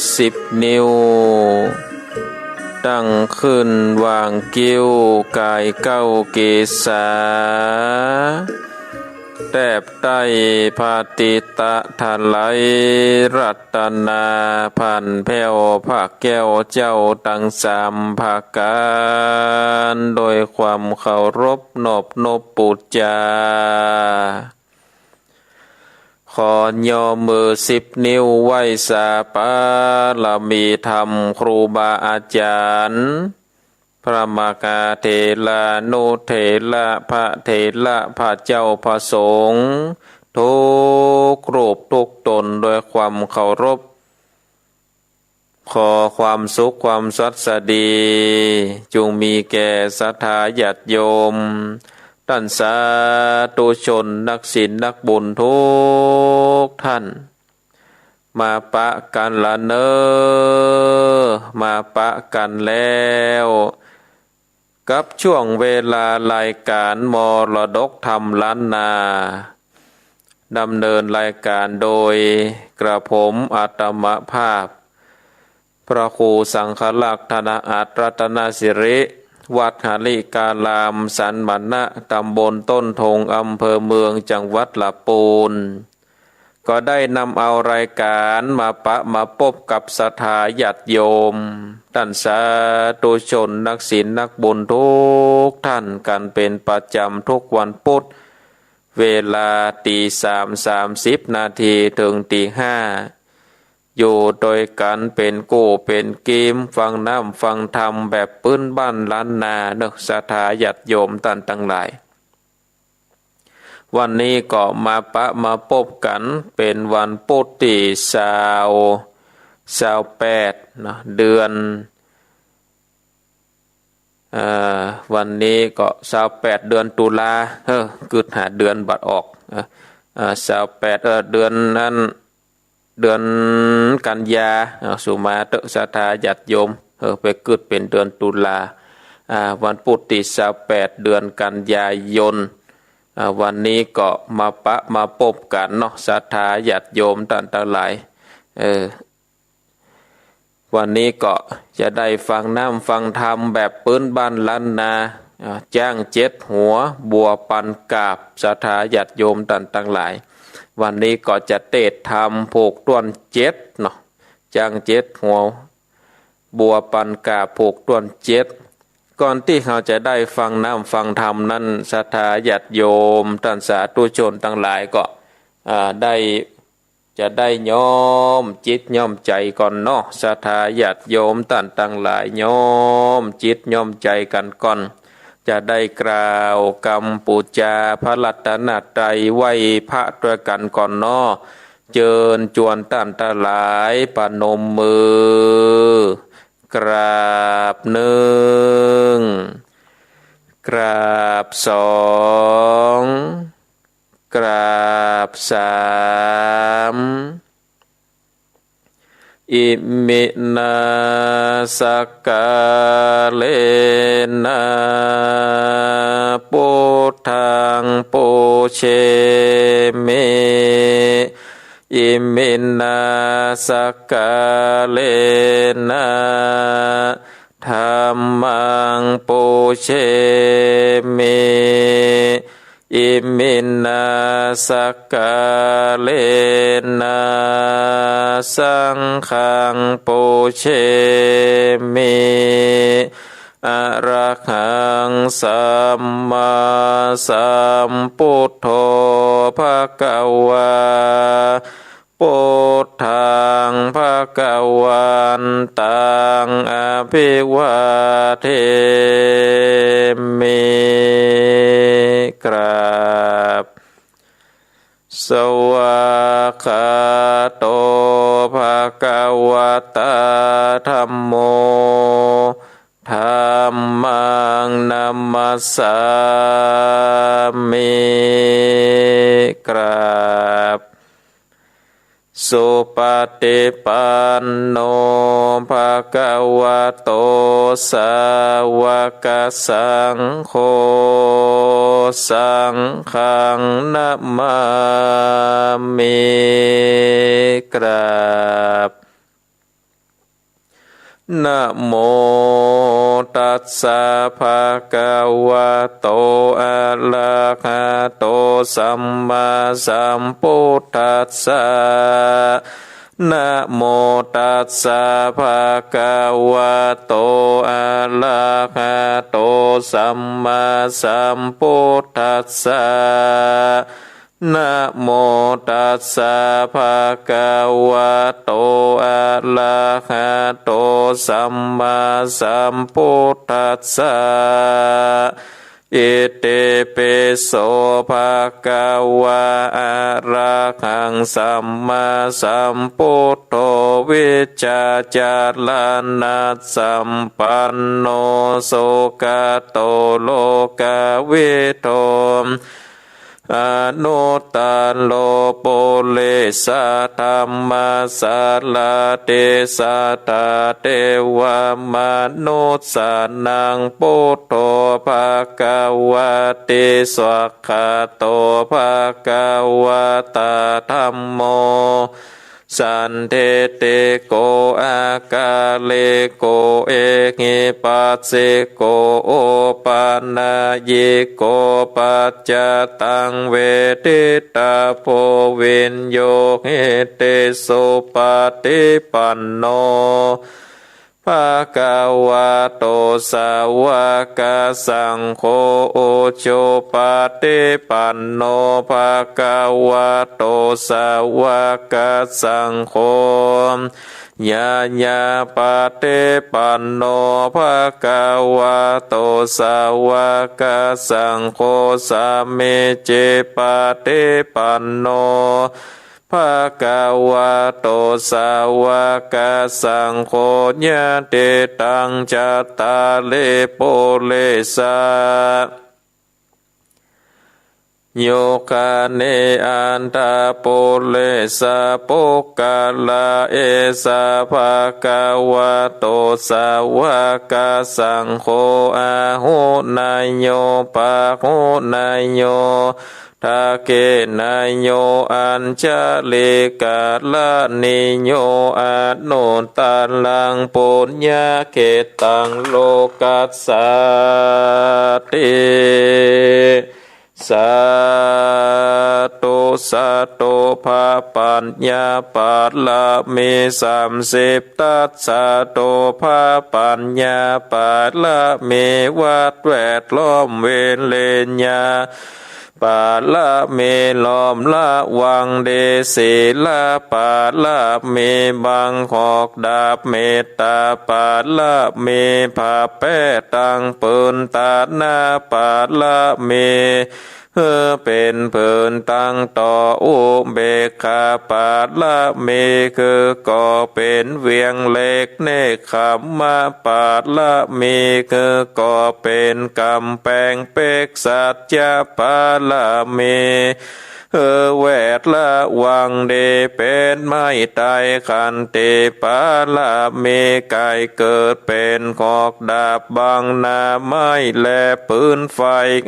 10 นิ้วตั้งขึ้นวางกิ้วกาย9 เกษาแทบใต้พาติตะทะไหลรัตนาพันแผ่วภาคแก้วเจ้าตั้ง3 ภาการโดยความเคารพนอบนบปูจาขอย่อมือ10 นิ้วไหว้สาปาลามีธรรมครูบาอาจารย์พระมกาเถระนุเถระพระเถระพระเจ้าพระสงฆ์ทุกรูปทุกตนโดยความเคารพขอความสุขความสัสดีจงมีแก่ศรัทธาญาติโยมท่านสาธุชนนักศีลนักบุญทุกท่านมาปะกันละเนอมาปะกันแล้วกับช่วงเวลารายการมรดกธรรมล้านนาดำเนินรายการโดยกระผมอาตมภาพพระครูสังฆลักษณ์ธนอัตรัตนสิริวัดหาริกาลามสันมณะตำบลต้นธงอำเภอเมืองจังหวัดลำพูนก็ได้นำเอารายการมาพบกับศรัทธาญาติโยมท่านสาธุชนนักศีลนักบุญทุกท่านกันเป็นประจำทุกวันพุธเวลา3:30 นาทีถึง5:00อยู่โดยกันเป็นกู้เป็นกีมฟังน้ำฟังธรรมแบบปื้นบ้านล้านนาเนกศรัทธาญาติโยมท่านทั้งหลายวันนี้ก็มาพบกันเป็นวันพุธที่28นะเดือนวันนี้ก็28 เดือนตุลากึดหาเดือนบัดออก28เดือนนั้นเดือนกันยาสุมาเตศรัทธาญาติโยมไปกึดเป็นเดือนตุลาวันพุธที่28 เดือนกันยายนวันนี้ก็มาพบกันเนาะศรัทธาญาติโยมท่านทั้งหลายวันนี้ก็จะได้ฟังน้ำฟังธรรมแบบปื้นบ้านล้านนาจ้าง7 หัวบัวปันกาบศรัทธาญาติโยมท่านทั้งหลายวันนี้ก็จะเทศธรรมผูกต้วน7เนาะจ้าง7 หัวบัวปันกาบผูกต้วน7ก่อนที่เราจะได้ฟังน้ำฟังธรรมนั้นศรัทธาญาติโยมท่านสาธุชนทั้งหลายก็จะได้ย้อมจิตย้อมใจก่อนเนาะศรัทธาญาติโยมท่านทั้งหลายย้อมจิตย้อมใจกันก่อนจะได้กล่าวกรรมปูจาพระรัตนตรัยไหว้พระด้วยกันก่อนเนาะเจิญจวนท่านทั้งหลายปนมมือกราบ1กราบ2กราบ3อิมินาสกาเลนะพุทธังปูเชมิอิมินาสกาเลนะธัมมังปูเชมิอิมินาสกาเลนะสังฆังปูเชมิอะระหังสัมมาสัมพุทโธภควาพุทธังภวันตังอภิวาเทมิกราบสวากขาโตภควตาธัมโมธัมมังนัมมัสสามิกราบสุปฏิปันโนภะคะวะโตสาวกสังโฆสังฆังนะมามิกราบ นะโมตัสสะภะคะวะโตอะระหะโตสัมมาสัมพุทธัสสะนะโมตัสสะภะคะวะโตอะระหะโตสัมมาสัมพุทธัสสะนะโมตัสสะภะคะวะโตอะระหะโตสัมมาสัมพุทธัสสะอิติปิโสภะคะวะอะระหังสัมมาสัมพุทโธวิชชาจารณะสัมปันโนโสกโตโลกวิโทอนุตตโลปุเรสะธัมมาสาลาเตสะตาเตวามนุสสานังพุทโธภะคะวะเตสวะคาโตภะคะวะตาธัมโมสันเทติโกอากาเลโกเอหิปัสสิโกโอปานายิโกปัจจตังเวทิตาโพวินโยเหติสุปฏิปันโนภะคะวะโตสาวกสังโฆโอโชปฏิปันโนภะคะวะโตสาวกสังโฆญาญาปฏิปันโนภะคะวะโตสาวกสังโฆสามิจิปฏิปันโนภะคะวะโตสาวกสังโฆญาติตังจัตตาเลโปเลสะโยคาเนอันตาโปเลสะโปกาลาเอสะภะคะวะโตสาวกสังโฆอาหุนายโยปะหุนายโยทาเกนายโยอัญชลิกาลานิโยอนุตตลังปุญญาเกตังโลกัสสติสาธุสาธุภาปัญญาปัลลามี30ตัสสะโตภาปัญญาปัลลามีวัดแวดล้อมเวเลญญาปาละเมล้อมละวังเดศีละปาละเมบังหอกดาบเมตตาปาละเมผาแป้ตังปืนตาหน้าปาละเมเป็นเพิ่นตั้งต่ออุเบกขาปาละเมคือก่อเป็นเวียงเล็กเนคขมมาปาละเมคือก่อเป็นกำแพงเป็กสัจจะปาละเมแวดละวังเดเป็นไม้ไตขันเตปาละเมไก่เกิดเป็นขอกดาบบังนาไม้และปืนไฟ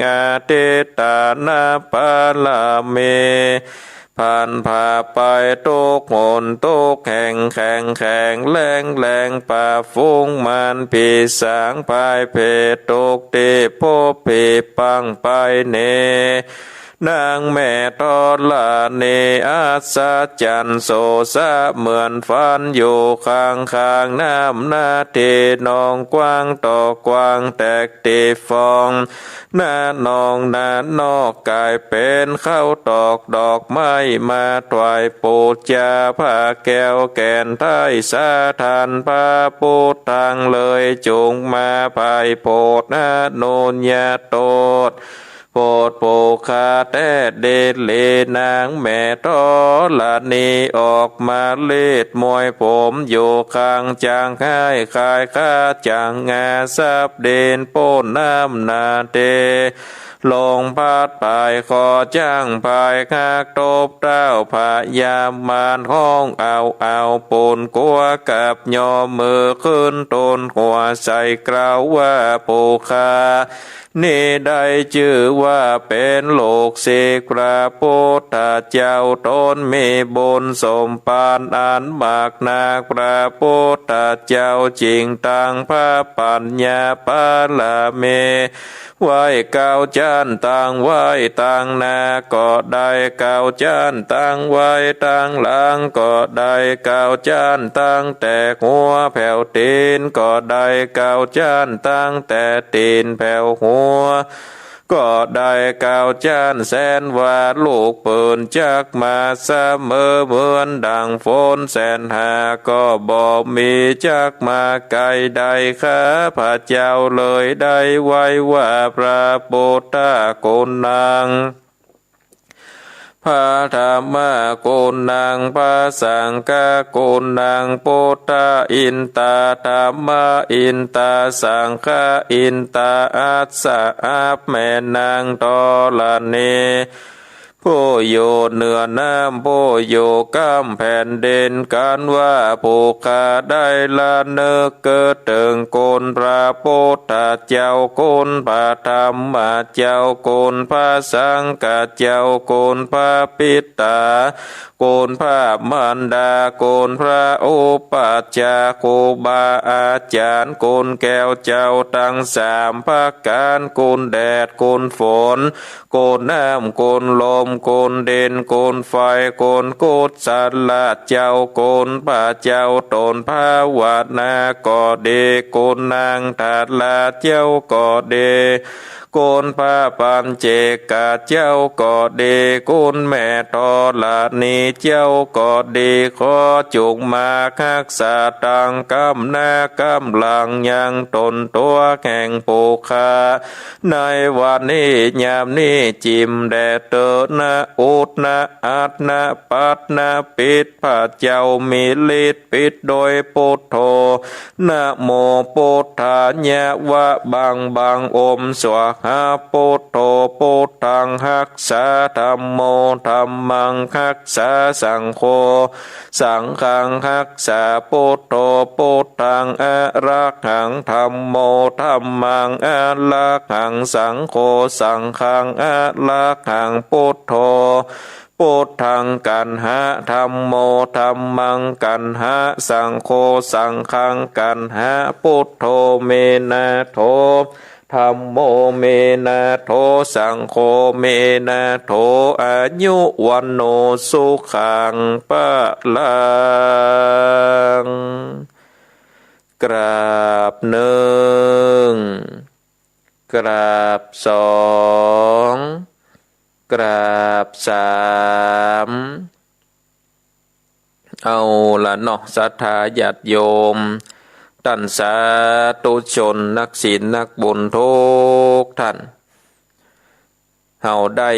งาเตตานาปาละเมผ่านผ่าไปตกหนตกแข่งแข่งแข่งแรงแรงป่าฟุ้งมันปีสางพายเพตกเตโพเพปังไปเนนางแม่ทอลาเนอาสาจันโสสะเหมือนฟันอยู่ข้างข้างน้ำนาเทนองกว้างต่อกว้างแตกเตฟองหน้านองนานอกกายเป็นเข้าตอกดอกไม้มาถวายปูจาผ้าแก้วแก่นไทยสาทานพระพุทธังเลยจงมาภายโพดนาโนญญาโตดโพดโปคาแต่เดเลนางแม่ทอลานีออกมาเล็ดมวยผมอยู่ข้างจางให้คายข้าจางงาซับเดนโป้นน้ำนาเต ลงพัดภายคอจ้างภายคากตบเต้าพยามานห้องเอาปูนกัวกับยอมือขึ้นต้นหัวใส่กล่าวว่าปูคานี่ได้ชื่อว่าเป็นโลกเสกพระพุทธเจ้าตนมีบุญสมปานอันมากนาพระพุทธเจ้าจริงตังพระปัญญาปาลเมไหวเก้าจานตังไหวตังนาก็ได้เก้าจานตังไหวตังหลังก็ได้เก้าจานตังแต่หัวแผ่วตีนก็ได้เก้าจานตังแต่ตีนแผ่วหัวก็ได้เก้าจานแสนว่าลูกปืนจักมาเสมอเหมือนดังฝนแสนหาก็บ่มีจักมาไกลได้ข้าพระเจ้าเลยได้ไว้ว่าพระพุทธคุณนางพระธรรมกุณังพระสังฆกุณังพุทธอินตาธรรมอินตาสังฆอินตาอัสสะอาแม่นางตอละเนผู้อยู่เหนือน้ำผู้อยู่ก้ำแผ่นดินกันว่าผู้ขาได้ละเนกเกิดถึงคุณพระพุทธเจ้าคุณพระธรรมเจ้าคุณพระสังฆเจ้าคุณพระปิตาคุณพระมารดาคุณพระอุปัชฌาย์ครูบาอาจารย์คุณแก้วเจ้าทั้งสามภาคการคุณแดดคุณฝนคุณน้ำคุณลมคุณดินคุณไฟคุณกุศสัลละเจ้าคุณพระเจ้าตนภาวนาก็ดีคุณนางทัดละเจ้าก็ดีคุณพระปัญเจกาเจ้าก็ดีคุณแม่ตอละนีเจ้าก็ดีขอจุงมาคักษาตังกำนากำลังยังตนตัวแข่งปูคาในวันนี้ยามนี้จิมแดดเตนะอุดนะอัดนะปัดนะปิดพระเจ้ามีฤทธิ์ปิดโดยพุทโธนะโมพุทธายะวะบังอมสวะหาพุทโธพุทธังหักษาธัมโมธัมมังหักษาสังโฆสังฆังหักษาพุทโธพุทธังอะระหังธัมโมธัมมังอะระหังสังโฆสังฆังอะระหังพุทโธพุทธังกันหะธัมโมธัมมังกันหะสังโฆสังฆังกันหะพุทโธเมนะโธธัมโมเมนะโธสังโฆเมนะโธอายุวันโนสุขังปะลังกราบหนึ่งกราบสองกราบสามเอาละเนาะศรัทธาญาติโยมท่านสาธุชนนักศีลนักบุญทุกท่านเฮาได้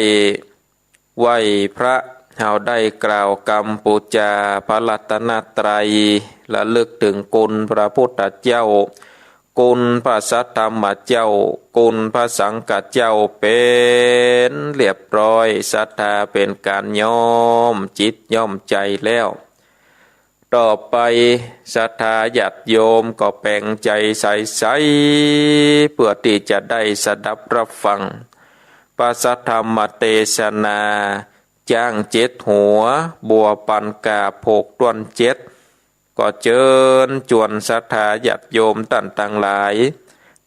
ไหว้พระเฮาได้กล่าวกรรมปูจาพระรัตนตรัยระลึกถึงคุณพระพุทธเจ้าคุณพระสัทธรรมเจ้าคุณพระสังฆเจ้าเป็นเรียบร้อยศรัทธาเป็นการย่อมจิตย่อมใจแล้วต่อไปศรัทธาญาติโยมก็แปลงใจใส่เพื่อที่จะได้สดับรับฟังพระสัทธรรมเทศนาจ้างเจ็ดหัวบัวปันกาโภกต้วนเจ็ดก็เจิญจวนศรัทธาญาติโยมท่านต่างหลาย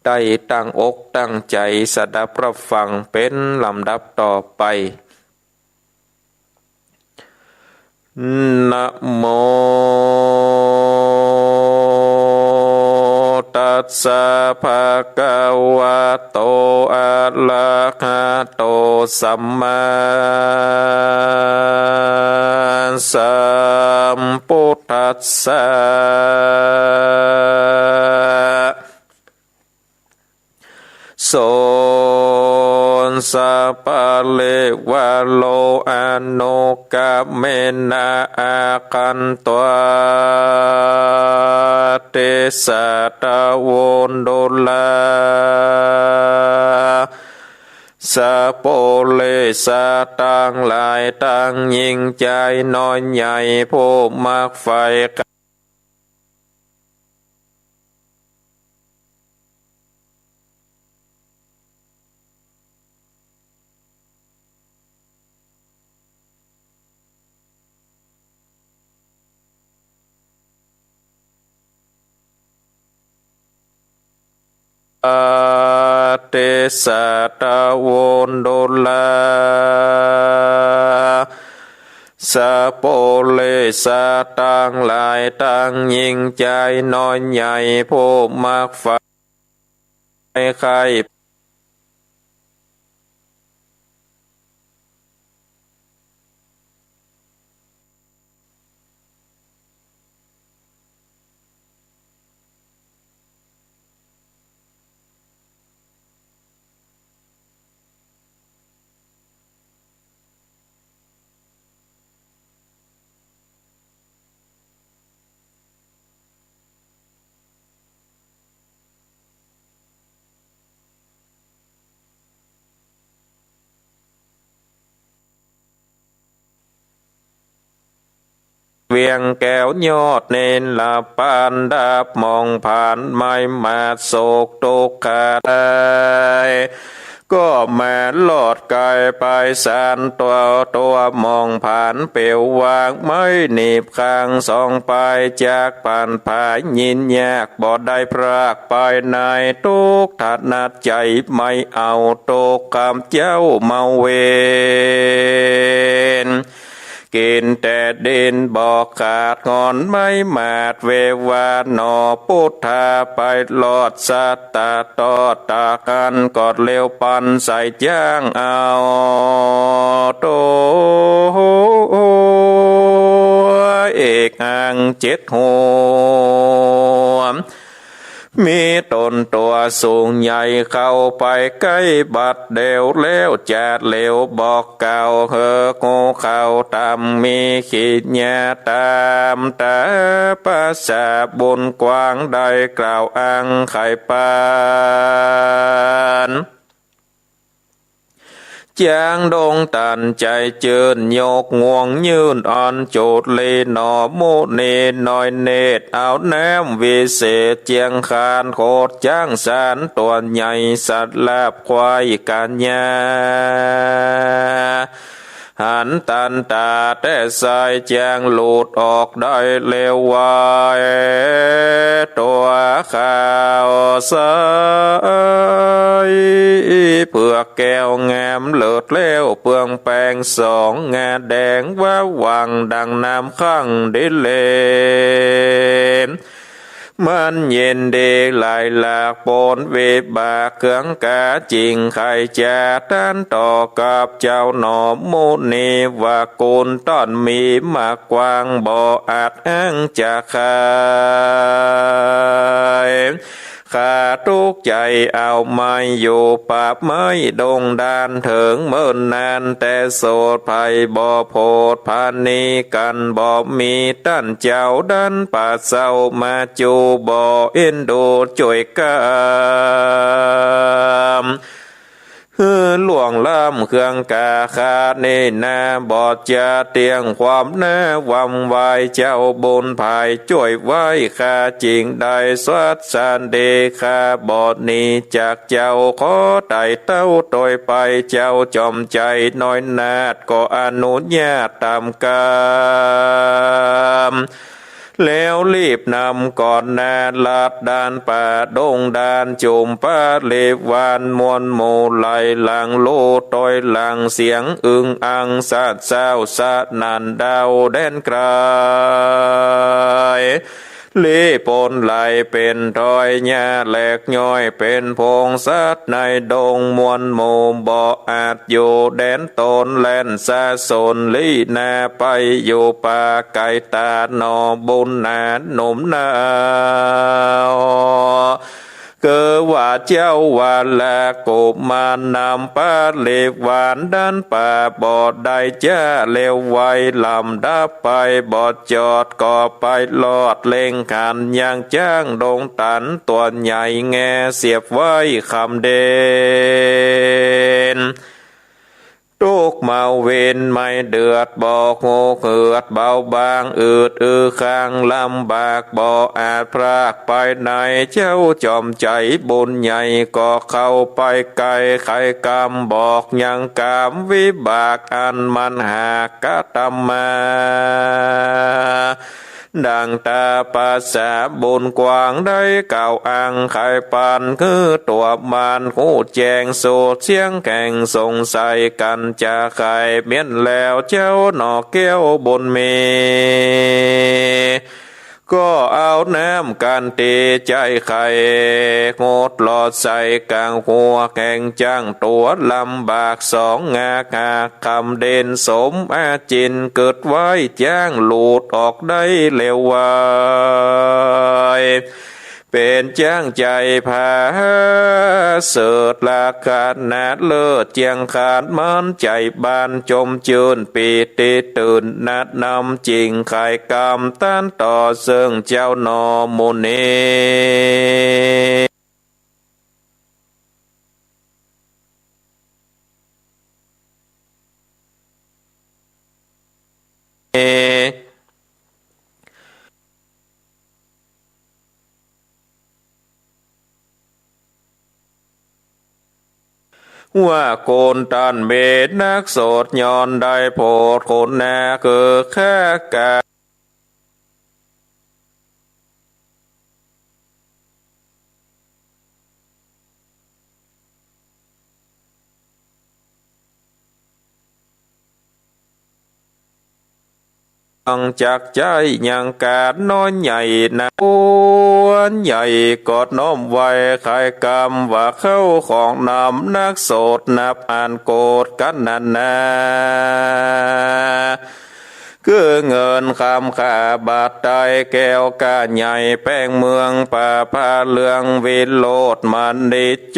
ได้ตั้งอกตั้งใจสดับรับฟังเป็นลำดับต่อไปนะโมตัสสะภะคะวะโตอะระหะโตสัมมาสัมพุทธัสสะโสสัพพะเลวะโลอะโนกะเมนะอาคันตวะเตสะตะโวนโดลา สะโปเลสะต่างหลายต่างยิ่งใจน้อยใหญ่ผู้มักไฟเตสะตะโวนโดลาสะโปเลสะต่างหลายต่างยิ่งใจน้อยใหญ่ผู้มักไฟใครเวียงแก้วยอดเน้นละปานดาบมองผ่านไม่มาโศกตกขาดก็แม่หลอดกายไปสานตัวมองผ่านเปียววางไม่หนีบข้างสองไปจากผ่านผายยินยากบ่ได้พรากไปในทุกถัดนัดใจไม่เอาตกคำเจ้าเมาเวนกินแต่ดินบอกขาดงอนไม่มาดเววานอพุทธาไปหลอดสัตตาตอตากันกอดเลี้ยวปันใส่จ้างเอาโตเอกอังเจ็ดหัวมีตนตัวสูงใหญ่เข้าไปใกล้บัดเดวแล้วจัดเร็วบอกเก่าเฮอโง่เข้าตามมีขีดญาตามตาภาษาบุญกว้างได้กล่าวอ้างไข่ปานจางดงตันใจเจินโยกงวงยืนอ่อนโจดเลนอโมเนน้อยเนตเอาแนมวิเศษเจียงคานโคดจ้างสารตัวใหญ่สัตว์ลาบควายกันยาหันตันตาแต่สายแจงหลุดออกได้เร็วไวตัวข่าวสายเพื่อแก้วงามเลิศเลี้ยวเปลืองแปงสองงาแดงว่าวังดังน้ำข้างดิเลนมันเย็นดีหลายหลากปนเวบาเครื่องกาจริงใครจะต้านต่อกับเจ้าหนอมุนีว่ากุลต้อนมีมากกว้างบ่อาจอ้างจะขายข้าทุกใจเอาไม่อยู่ปาบไม่ดงดานถึงเมื่อนนานแต่โสดภัยบ่โพดพานีกันบ่มีตั้นเจ้าดันป่าเศร้ามาจูบ่เอ็นดูจ่วยกามหลวงล้ำเครื่องกาคาเนนาบอดจะเตียงความหน้าวำวายเจ้าบุญภายช่วยไว้ข้าจริงได้สวัสสันเดข้าบอดนี้จากเจ้าขอไต่เต้าโดยไปเจ้าจอมใจน้อยนาดก็อนุญาตตามกามแล้วรีบนำก่อนนาลาดดานป่าดงดานจุมป้าเลวานมวลหมู่ไหลหลังโลต้อยหลังเสียงอึงอังสาดเศร้าสาดนันดาวแดนไกลลีปนไหลเป็นรอยหญ้าแหลกย้อยเป็นพงสัตว์ในดงมวลหมู่บ่อาจอยู่แดนตนแล่นซาสนลีนาไปอยู่ป่าไก่ตาหนอบุญนาหนุ่มนาวเกิดว่าเจ้าวันละกุมารนำป้าเลวานด้านป่าบอดได้จ้าเลวไว้ลำดับไปบอดจอดก็ไปลอดเล่งขันยังจ้างดงตันตัวใหญ่แงเสียบไว้คำเด่น นไม่เดือดบ่โงเหือดเบาบางอืดข้างลำบากบ่อาจพรากไปไหนเจ้าจอมใจบุญใหญ่ก็เข้าไปไกลใครกรรมบอกยังกรรมวิบากอันมันหากกตมมาดังตาภาษาบุญกว้างได้เก่าอังไขปันคือตัวมานหูแจงโสดเสียงแข่งสงสัยกันจะไขเมียนแล้วเจ้าหนอแก้วบนเมก็เอาน้ำกันตีใจไข่งดหลอดใส่กลางหัวแข่งจ้างตัวลำบากสองงากาคำเด่นสมอาจินเกิดไว้จ้างหลุดออกได้เร็วไวเป็นจ้างใจพาเสิร์ตลาขาดนาดเลิศเจียงขาดมันใจบานจมจืนปีติตื่นนัดนำจริงไข่กรรมต้านต่อเสื่องเจ้านอมุนีว่าโกนตันเบดนักโสดย้อนได้โพดคนนาคือแค่กาอังจากใจยังกาดน้อยใหญ่นะอ้วนใหญ่กอดน้อมไว้ใครกรรมว่าเข้าของนำนักโสดนับอ่านโกดกันนันนาคือเงินคำขาบาทใดแก้วกาใหญ่แป้งเมืองป่าพาเลืองวิโลดมันดิจ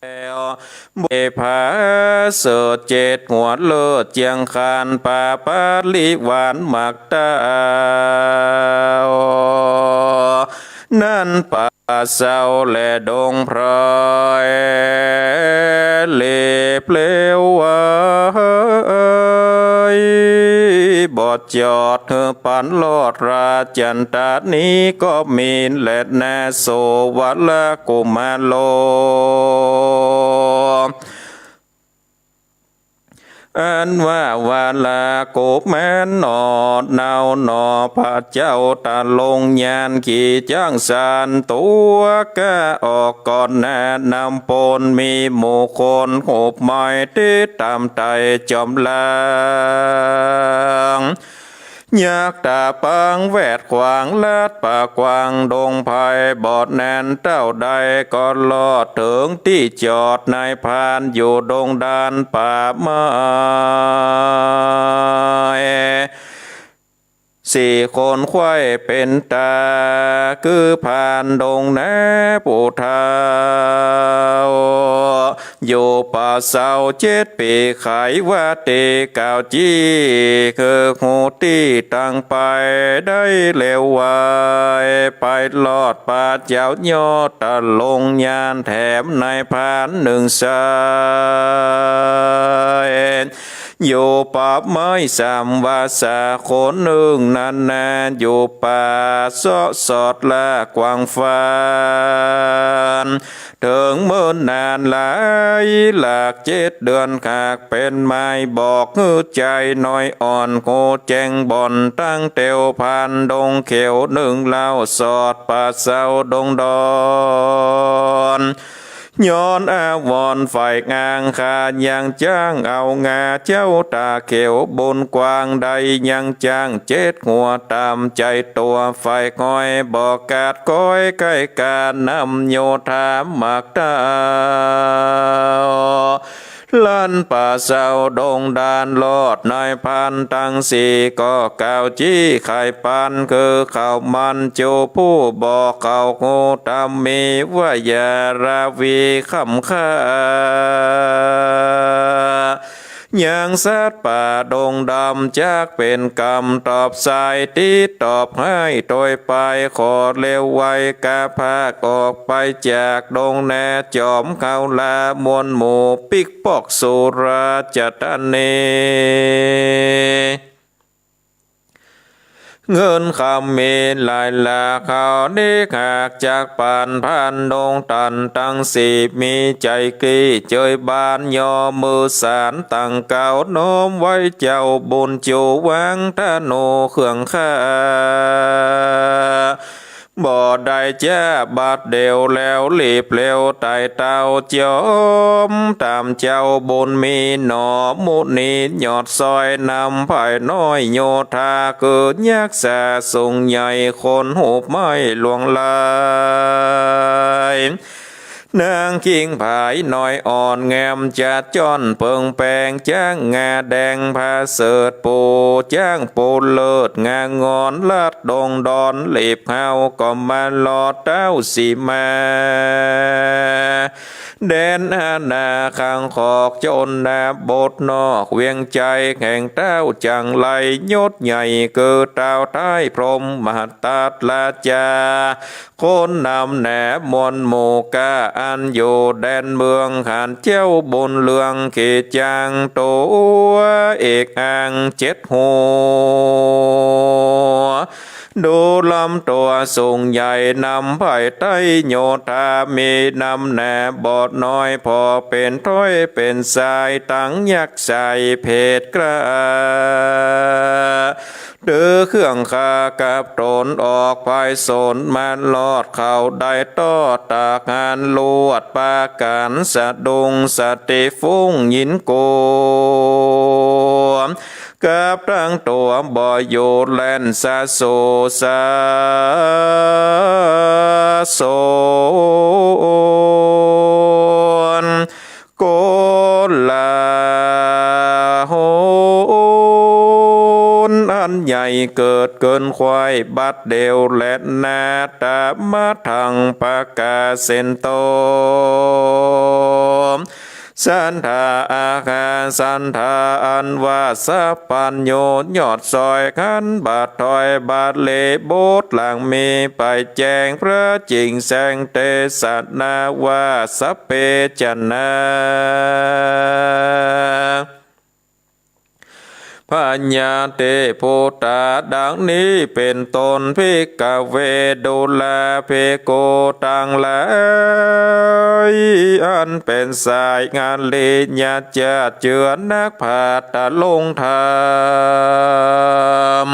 แล้วเบผาเสดเจ็ดหัวเลิศเจียงคานป่าปาลิหวานหมักตานั่นป่าเศร้าและดงพรายเล็บเลวไว้บอดจอดเธอปันลอดราจันตานี้ก็มีและนาโสวัลกุมาโลอันว่าวาลาโกบแม่นหนอดเนาหนอพระเจ้าตาลงยานขี่จ้างสารตัวกะออกก่อนแนะนำปนมีหมู่คนหบไม้ที่ตามไตจอมลางยากตาปังแวดขวางลาดป่ากวางดงไผ่บอดแนนเต้าใดก็ลอดถึงที่จอดนายพานอยู่ดงดานป่าไม้ สี่คนควายเป็นตาคือผ่านดงแนปูเทาอยู่ป่าเศร้า7 ปีไขว่าเตเก่าจี้คือหูตีตั้งไปได้เร็วไวไปลอดป่าเจ้ายอดตะลงยานแถมในพานหนึ่งสายอยู่ป่าไม้สามวาสาคนหนึ่งนานอยู่ป่าสอดละกวางฟ้านถึงเมื่อนานหลายหลาก7 เดือนขากเป็นไม้บอกหือใจน้อยอ่อนโคแจงบ่อนตั้งเตียวพันดงเขียวหนึ่งเล่าสอดป่าเศร้าดงดอนย้อนอาวรฝ่ายงางขาดยังจ้างเอางาเจ้าตาเขียวบนกวางใดยังจ้าง7 หัวตามใจตัวฝ่ายคอยบอกกาดก้อยใกล้การนำโยธามักตาลั่นป่าเศร้าดงดานลอดนายพันตั้งสี่ก็เก่าจี้ไข่ปันคือข้าวมันจูผู้บอกเขาโง่ตามมีว่าอย่าราวีคำค่ายังสัตว์ป่าดงดำจากเป็นกรรมตอบสายตีตอบให้โดยไปขอเร็วไวกาพากออกไปจากดงแนจอมเขาลามวลหมู่ปิกปอกสุราจัตเนเงินคำมีหลายลาเขาได้หากจากปานพันดงตันตั้งสี่มีใจกี้เจยบานยอมือสารตั้งเก่าโน้มไว้เจ้าบุญจูวังทะโนเครื่องข้าบ่ได้แจ้บาดเดียวแล้วรีบเร็วไต่เต้าจอมตามเจ้าบุญมีหนอมุนีหยอดซอยนำภายน้อยโยธาเกิดยักษ์สาสูงใหญ่คนหูบไม้หลวงลายนางกิ้งผายน้อยอ่อนแงมจัดจ้อนเพิงแปงจ้างงาแดงพาเสิดปูจ้างปูเลิศงางอนลาดดงดอนหลีบเฮาก็มาลอดเต้าสีมาแดนอาณาข้างขอกจนนาบทนอกเวียงใจแห่งเต้าจังไรยศใหญ่เกิดเต้าท้ายพรหมมหาตัดลาจาคนนำแหนมวลหมู่กาอันอยู่แดนเมืองหันเจ้าบนเลืองเขจางตัวเอกอ่าง7 หัวดูลำตัวสูงใหญ่นำไผ่ไต้โยธามีนำแหนบอดน้อยพอเป็นถ้อยเป็นสายตั้งยักษ์ใส่เพศกระเดือเครื่องคากับตนออกไปสนมันลอดเขาได้ต่อตากานลวดปาการสะดุงสติฟุ้งยินโกกับตั้งตัวบ่อโยแลนสะโซสะโซนโกลาโหอันใหญ่เกิดเกินควายบัดเดียวและนาตามาทางปากาเซนโตสันทาอาคาสันทาอันวาสปัญโยยอดซอยขันบาทถอยบาทเลโบสหลังมีไปแจงพระจริงแสงเตสัตนาวาสเปจันนาปัญญาเตโพตาดังนี้เป็นตนพิกเวดุลาเพโกตังหลายอันเป็นสายงานเลียาจะเจือนักผาตะลงธรรม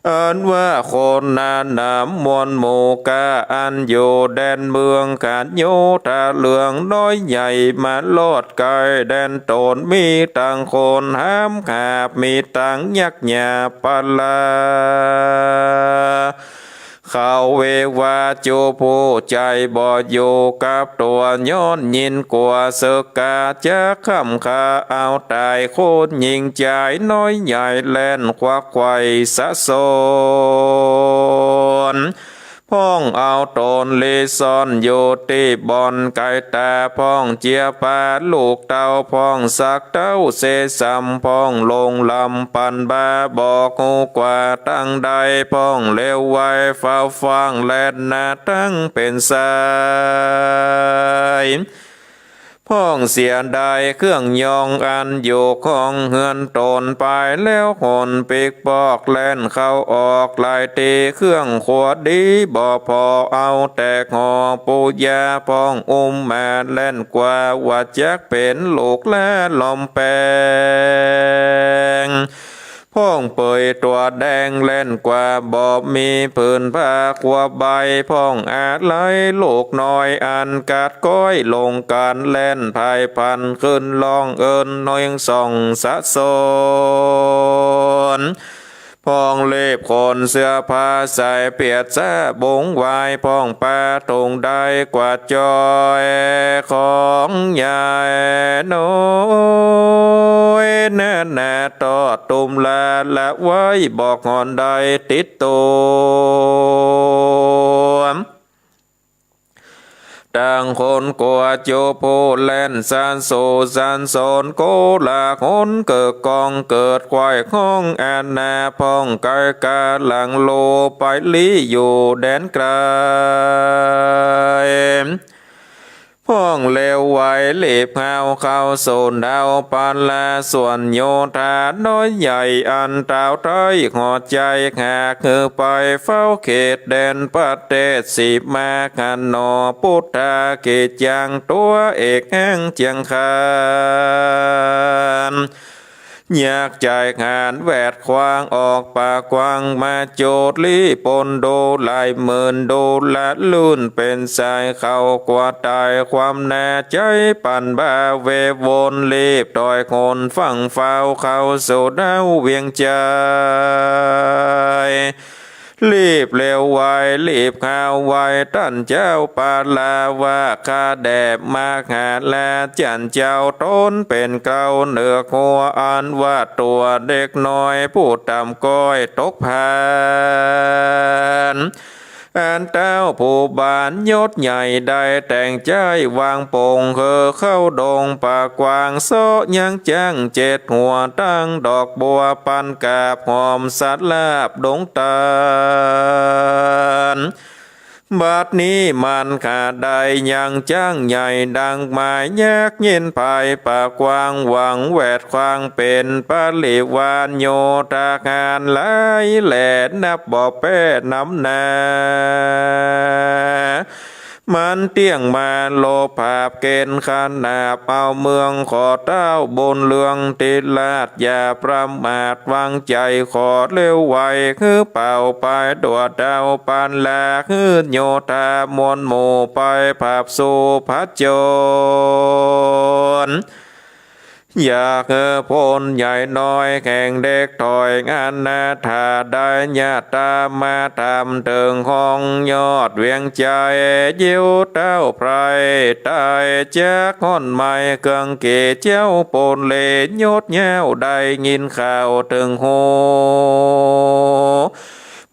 อันว่าคนนานำมวลหมู่กาอันอยู่แดนเมืองขาดโยธาเหลืองน้อยใหญ่มาลอดไกลแดนโตนมีต่างคนห้ามขาบมีต่างยักษ์หยาปลา เขาเววาจูผู้ใจบ่อยู่กับตัวย้อนยินกว่าเสกาจะคำคาเอาตายโคตรยิงใจน้อยใหญ่แล่นควักไขว่สะสนพ้องเอาตนเลซ่อนอยู่ที่บอนไก่ตาพ้องเจียปาลูกเต้าพ้องสักเต้าเสสัมพ้องลงลำปันบาบอกหูกว่าตั้งใดพ้องเลวไว้เฝ้าฟังแลนนาตั้งเป็นสายพ้องเสียดายเครื่องยองอันอยู่ของเฮือนตนไปแล้วหนปีกปอกแล่นเข้าออกลายตีเครื่องขวดดีบ่พอเอาแต่หอปูยาพ้องแม่เล่นกว่าว่าจักเป็นลูกและลมแปงพ้องเปยตัวแดงเล่นกว่าบ่มีผืนผ้าขวบใบพ้องอาจไหลลูกน้อยอันกัดก้อยลงการเล่นภายพันขึ้นลองเอินน้อยส่องสะสนพ้องเล็บคนเสื้อผ้าใส่เปียดแซ่บงวายพ้องปลาตรงได้กว่าจอยของใหญ่น้อยแน่แน่ต่อตุมและไว้บอกหอนใดติดตัวต่างคนกว่าโจโพแลนซานโซซานโซนโกลาคนเกิดกองเกิดควายห้องแอนนาพ้องไกกาหลังโลไปลีอยู่แดนไกลพ้องเลวไหวเล็บหาวเข้าโซนดาวปานลาส่วนโยธาน้อยใหญ่อันเต้าต้อยหัวใจหากคือไปเฝ้าเขตแดนประเทศสิมากันนอพุทธาเกจจังตัวเอกแห่งเจียงคานอยากใจงานแวดควางออกปากกวางมาโจดลีปนโดลายหมื่นโดละลื่นเป็นสายเข้ากว่าตายความแน่ใจปั่นบ้าเววนรีบต่อยคนฟังเฝ้าเข้าสู่ดาวเวียงใจรีบเร็วไวรีบข่าวไวท่านเจ้าปาลาว่าข้าแดบมาหาแลจันเจ้าต้นเป็นเก่าเหนือหัวอันว่าตัวเด็กน้อยผู้ตำก้อยตกพานอันเต้าผู้บานยศใหญ่ได้แต่งใจวางโป่งเข้าดงป่ากวางโซยังจ้างเจ็ดหัวตั้งดอกบัวปันกาบหอมสัตว์ลาบดงตาลบัดนี้มันขาดใดยังจ้างใหญ่ดังหมายแยกเย็นภายปากกวางหวังแวดควางเป็นปาลิวานโยตากานหลายแหล่นับบ่แป้น้ำนามันเตี้ยงมาโลภาพเกณฑ์ขนาบเอาเมืองขอเต้าบนเลืองติลาดอย่าประมาทวางใจขอเร็วไวคือเป่าไปดวดดาวปานแลคือโยธามวลหมู่ไปภาพสู่พัจจนอยากพ้นใหญ่น้อยแข่งเด็กถอยงานนาถาได้ญาตามาทำเติงห้องยอดเวียงใจยิ้วเต้าไพรตายแจ๊กห้อนไม้เครื่องเกเจ้าปนเลยดแย้วได้ยินข่าวถึงโห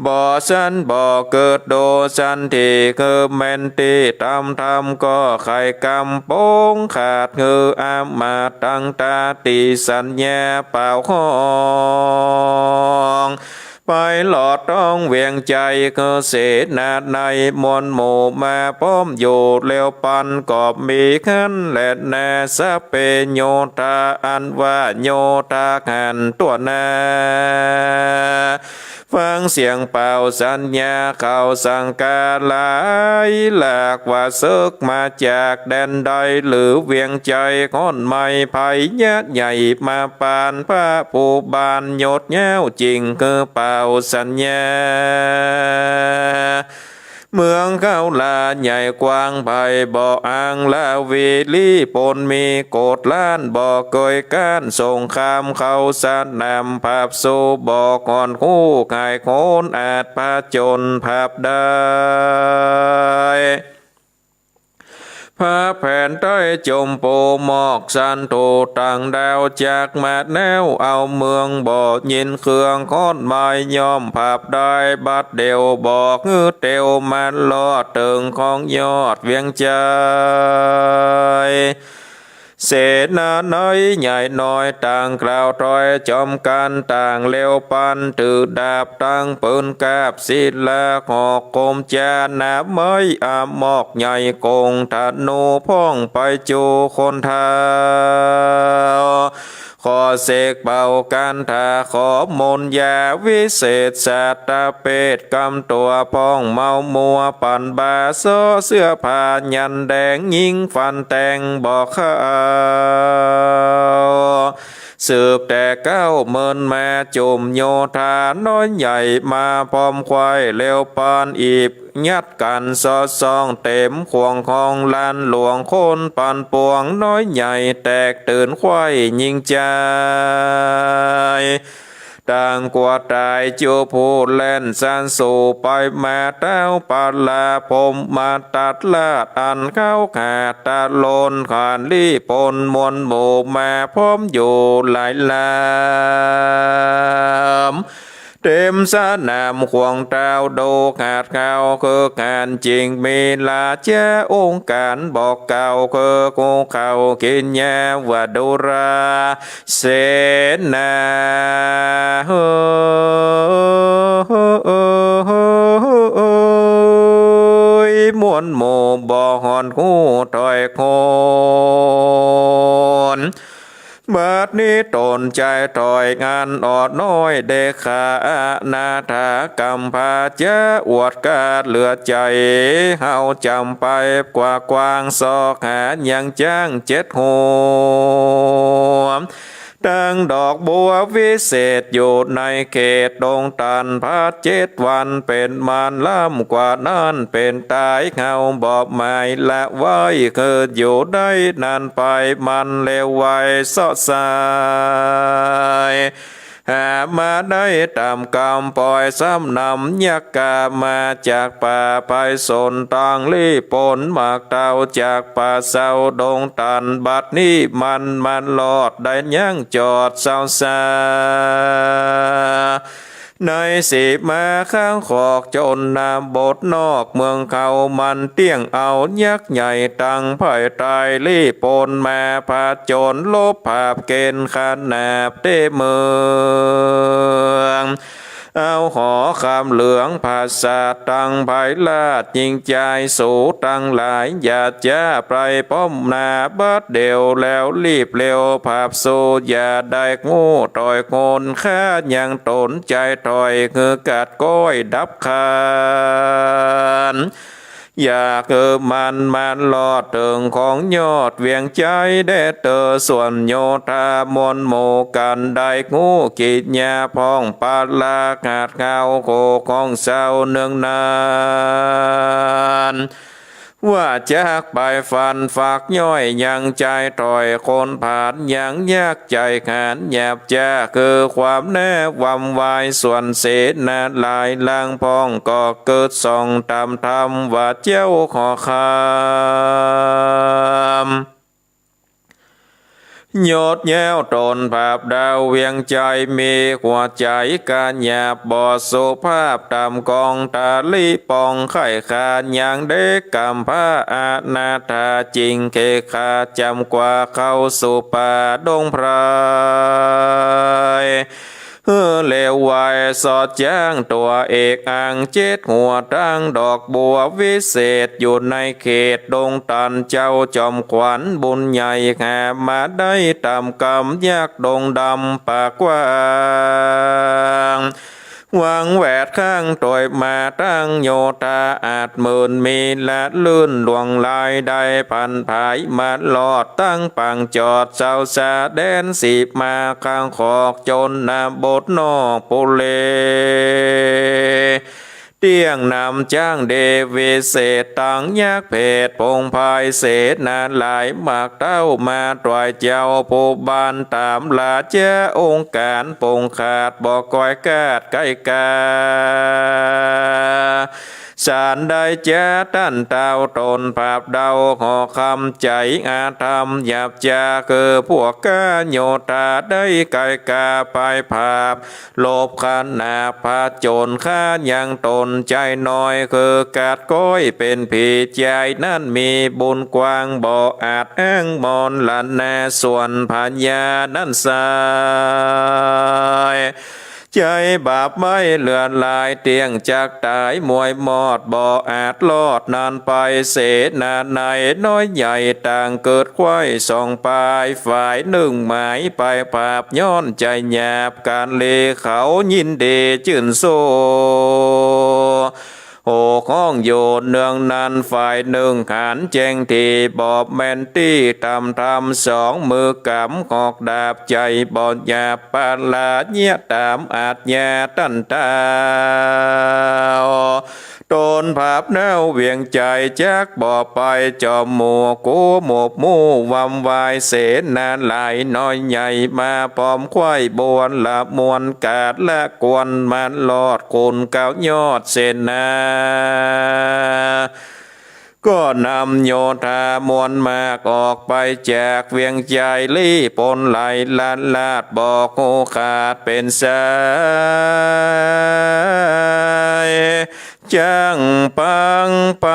บ่สันบ่เกิดโดสันที่คือแมนตีทำก็ไข่กำโป้งขาดคืออามาตั้งตาตีสัญญาเป่าห้องไปหลอดต้องเวียงใจคือเสนาในมวลหมู่มาป้อมอยู่เลี้ยวปันกอบมีขันและแน่สะเปโยธาอันว่าโยธาหันตัวนาฟังเสียงเป่าสัญญาเข้าสังกาหลายหลากว่าซึกมาจากแดนใดหรือเวียงใจค้อนไม้ไผ่ญาติใหญ่มาปานพระผู้บานยดแย้วจริงคือเป่าสัญญา เมืองเข้าลาใหญ่กว้างไผ่บ่ออ่างลาวีลีปนมีโกดล้านบ่อเกยก้านส่งคามเข้าสานนำภาพสู่บ่อก่อนคู่ไก่โคนอาจพาจนภาพได้พระแผ่นใต้จมโปหมอกสันโตต่างดาวจากมาแนวเอาเมืองบ่อยินเครื่องค้อนไม้ย่อมภาพได้บัดเดียวบอกเงือเตียวมันลอดตึงของยอดเวียงใจเสนาน้อยใหญ่น้อยต่างกล่าวถอยจอมกันต่างเลี้ยวปันถือดาบตั้งปืนกาบศิลาหอกกมจานาไม้อามอกใหญ่กงธนูพ่องไปจูคนเท้าขอเสกเป่ากันทาขอมนยาวิเศษสัตตเปตกำตัวพ้องเมามัวปั่นบาโซเสื้อผ้ายันแดงยิงฟันแตงบอกข้าสืบแต่เก้าเมินแม่จุมโยธาน้อยใหญ่มาพร้อมควายเร็วปานอีบยัดกันสอดซองเต็มขวงของลานหลวงคนปันปวงน้อยใหญ่แตกตื่นควายยิงใจต่างกว่าตายจูพูดเล่นสันสู่ไปมาเต้าปาลาผมมาตัดลาดอันเข้าขาดตาโลนขานรีปนมวลหมู่มาพร้อมอยู่หลายลามเต็มสนามขวงเต้าดูขาดเขาคือการจริงมีลาเจ้าองค์การบอกเก่าคือกูเขากินยาวดุราเสนามวนหมู่บ่หอนคู่ถอยคนบัดนี้ตนใจถอยงานออดน้อยเดขานาถากำพาเจ้าอวดกาดเหลือใจเฮาจำไปกว่ากวางซอกหายังจ้างเจ็ดหัวดังดอกบัววิเศษอยู่ในเขตดงตันพัด7 วันเป็นมานล่ำกว่านั้นเป็นตายเงาบอบไม้ละไว้เกิดอยู่ได้นานไปมันเลวไว้สอดสายหามาได้ตามกรรมปล่อยซ้ำนำยักกามาจากป่าไปสนตังรีปนหมากเต้าจากป่าเศร้าดงตันบัดนี้มันหลอดได้ยังจอดเศร้าซาในสิมาข้างขอกจนนาบทนอกเมืองเขามันเตี้ยงเอายักษ์ใหญ่ตั้งไผ่ตายรีปนมาพาโจรลบภาพเกณฑ์ขนาบเต้เมืองเอาหอคำเหลืองภาษาตั้งไผ่ลาดยิงใจสูตั้งหลายอย่าจ้าไปป้อมนาบัดเดียวแล้วรีบเร็วภาพสู้อย่าได้งูต่อยโคนข้ายังตนใจถอยคือกัดก้อยดับคานอยากมันลอดถึงของยอดเวียงใจได้เตอส่วนโยธามนโมกันได้งูกิจญาพองปาลาขาดเงาโคของเศร้าเนืองนานว่าจากไปฟันฝากย่อยยังใจต่อยคนผ่านยังยากใจขานหยาบจ้าคือความแน่วำวายส่วนเศษนาลายลางพองก็เกิดส่องตามธรรมว่าเจ้าขอคำยอดแย้วตนภาพดาวเวียงใจมีหัวใจการหยาบบ่อสุภาพตามกองตาลีปองไข่ขาดอย่างเด็กกำผ้าอาณาถาจริงเคขาจำกว่าเข้าสู่ป่าดงไพรเลวไวสอดแจ้งตัวเอกอ่าง7 หัวตั้งดอกบัววิเศษอยู่ในเขตดงตันเจ้าจอมขวัญบุญใหญ่แห่มาได้ตามกรรมยากดงดำปากกว้างวางแหวดข้างต่อยมาตั้งโยธาอาจหมื่นมีละลื่นหลวงลายได้พันภายมาหลอดตั้งปังจอดเจ้าสาแดนสิบมาข้างขอกจนนาบทนอกปุเล เตียงนำจ้างเดวิเศษตังยักเพศพงภายเศษนานหลายมากเต้ามาตรายเจ้าผู้บานตามลาเจ้าองค์การปงขาดบอกก้อยกาดไก่กาสารได้เจ้าตั้นเต้าตนภาพเดาหอคำใจอาธรรมหยาบจาคือพวกกาโยธาได้ไก่กาไปภาพโลภขันนาพาโจรข้ายังตนใจน้อยคือกาดก้อยเป็นผีใจนั่นมีบุญกว้างบ่อาจอ้างมอนลันแน่ส่วนพัญญานั้นสายใจบาปไม่เลือนลายเตียงจากตายมวยมอดบ่อาจลอดนานไปเสนาในน้อยใหญ่ต่างเกิดควายสองปลายฝ่ายหนึ่งหมายไปภาพย้อนใจหยาบการเลเขายินเดจื่นโซโอข้องโยนเนืองนันฝ่ายหนึ่งหันแจงทีบอบแมนตี้ทำสองมือกำกอกดาบใจบอดหยาบปาลาเนียตามอาจญาตันตาตนภาพแนวเวียงใจจากบ่อไปจอมหมู่กูหมบมู่วำวายเสนาหลายน้อยใหญ่มาปอมควายบวนละมวนกาดละกวนมันลอดคุณเก้ายอดเสนาก็นำโยธามวลมากออกไปแจกเวียงใจลี่ปนไหลลานลาดบอกโอขาดเป็นสายจังปังไป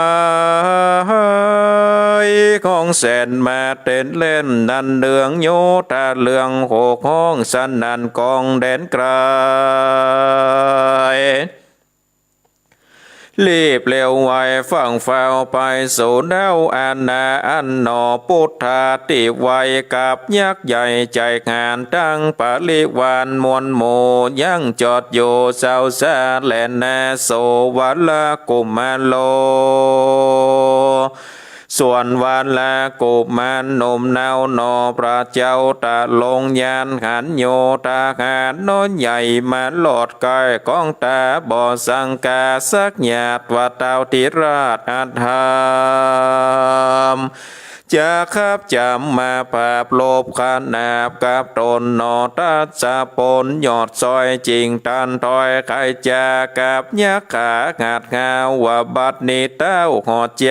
ของแสนมาเต้นเล่นนันเดืองโยธาเลืองโหกห้องสันนันกองแดนไกลรีบเร็วไวฟังเฝ้าไปสู่แนวอันนาอันหนอพุทธาติไวกับยักษ์ใหญ่ใจงานตั้งปริวานมวลโมยังจอดอยู่เศร้าซาแลนนาโสวัลกุมารโลส่วนวันละกุมารหนุ่มนาวนอพระเจ้าตาลงยานหันโยตาหานน้อยใหญ่มาหลอดกายกองตาบ่อสังกาสักหยาดว่าเต้าทิราชอัตถามจะขับจำมาภาพโลภขนาบกับตนนอตัดสะปนยอดซอยจริงตันถอยใครจะกับยักษ์ขาหัดงาวว่าบัดนี้เต้าหอดใจ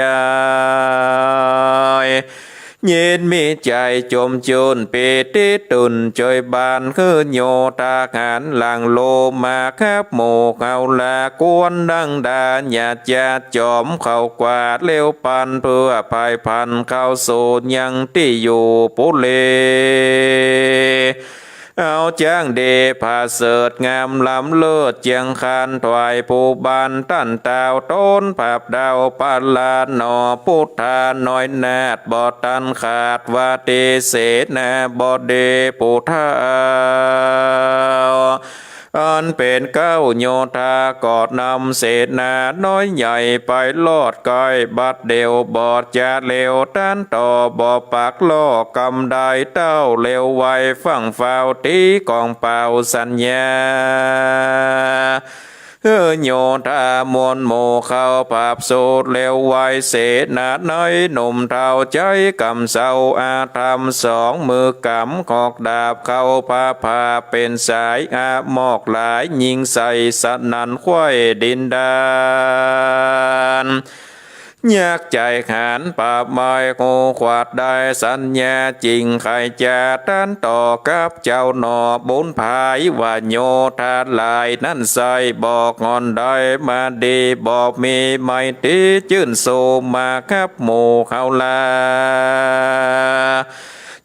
เย็นมีใจจมจุนปีติตุนจอยบานคือโยตาหันหลังโลมาครับโมเขาละกวนดังดาหยาดยาจอมเข้ากวาดเลี้ยวปันเพื่อภายพันเข้าสู่ยังที่อยู่ปุเลเอาจ้างเดผาเสดงามล้ำเลิศเจียงคานถวายผู้บานตั้นตาวต้นภาพดาวปาลาหนอพุทธาน้อยนาดบ่ตันขาดวาเตเสนาบ่เดพุทธาอันเป็นเก้าโยธากอดนำเศษนาน้อยใหญ่ไปลอดก้อยบัดเดียวบอดจะเลวต้านต่อบ่ปักล่อกำได้เต้าเลวไวฟังเฝ้าตีกองเป่าสัญญาโยธามวลโมเข้าภาพสูดเลวไวเศษนาน้อยหนุ่มเท่าใจกำเศร้าอาธรรมสองมือกำขอกดาบเข้าพาเป็นสายอาหมอกหลายยิงใส่สนันควายดินดานยากใจขานปราบไม้โคขวาดได้สัญญาจริงใครจะต้านต่อกับเจ้าหนอบุญภายว่าโยธาลายนั่นใส่บอกงอนได้มาดีบอกมีไม่ตีจื่นโซมาครับหมู่เขาลา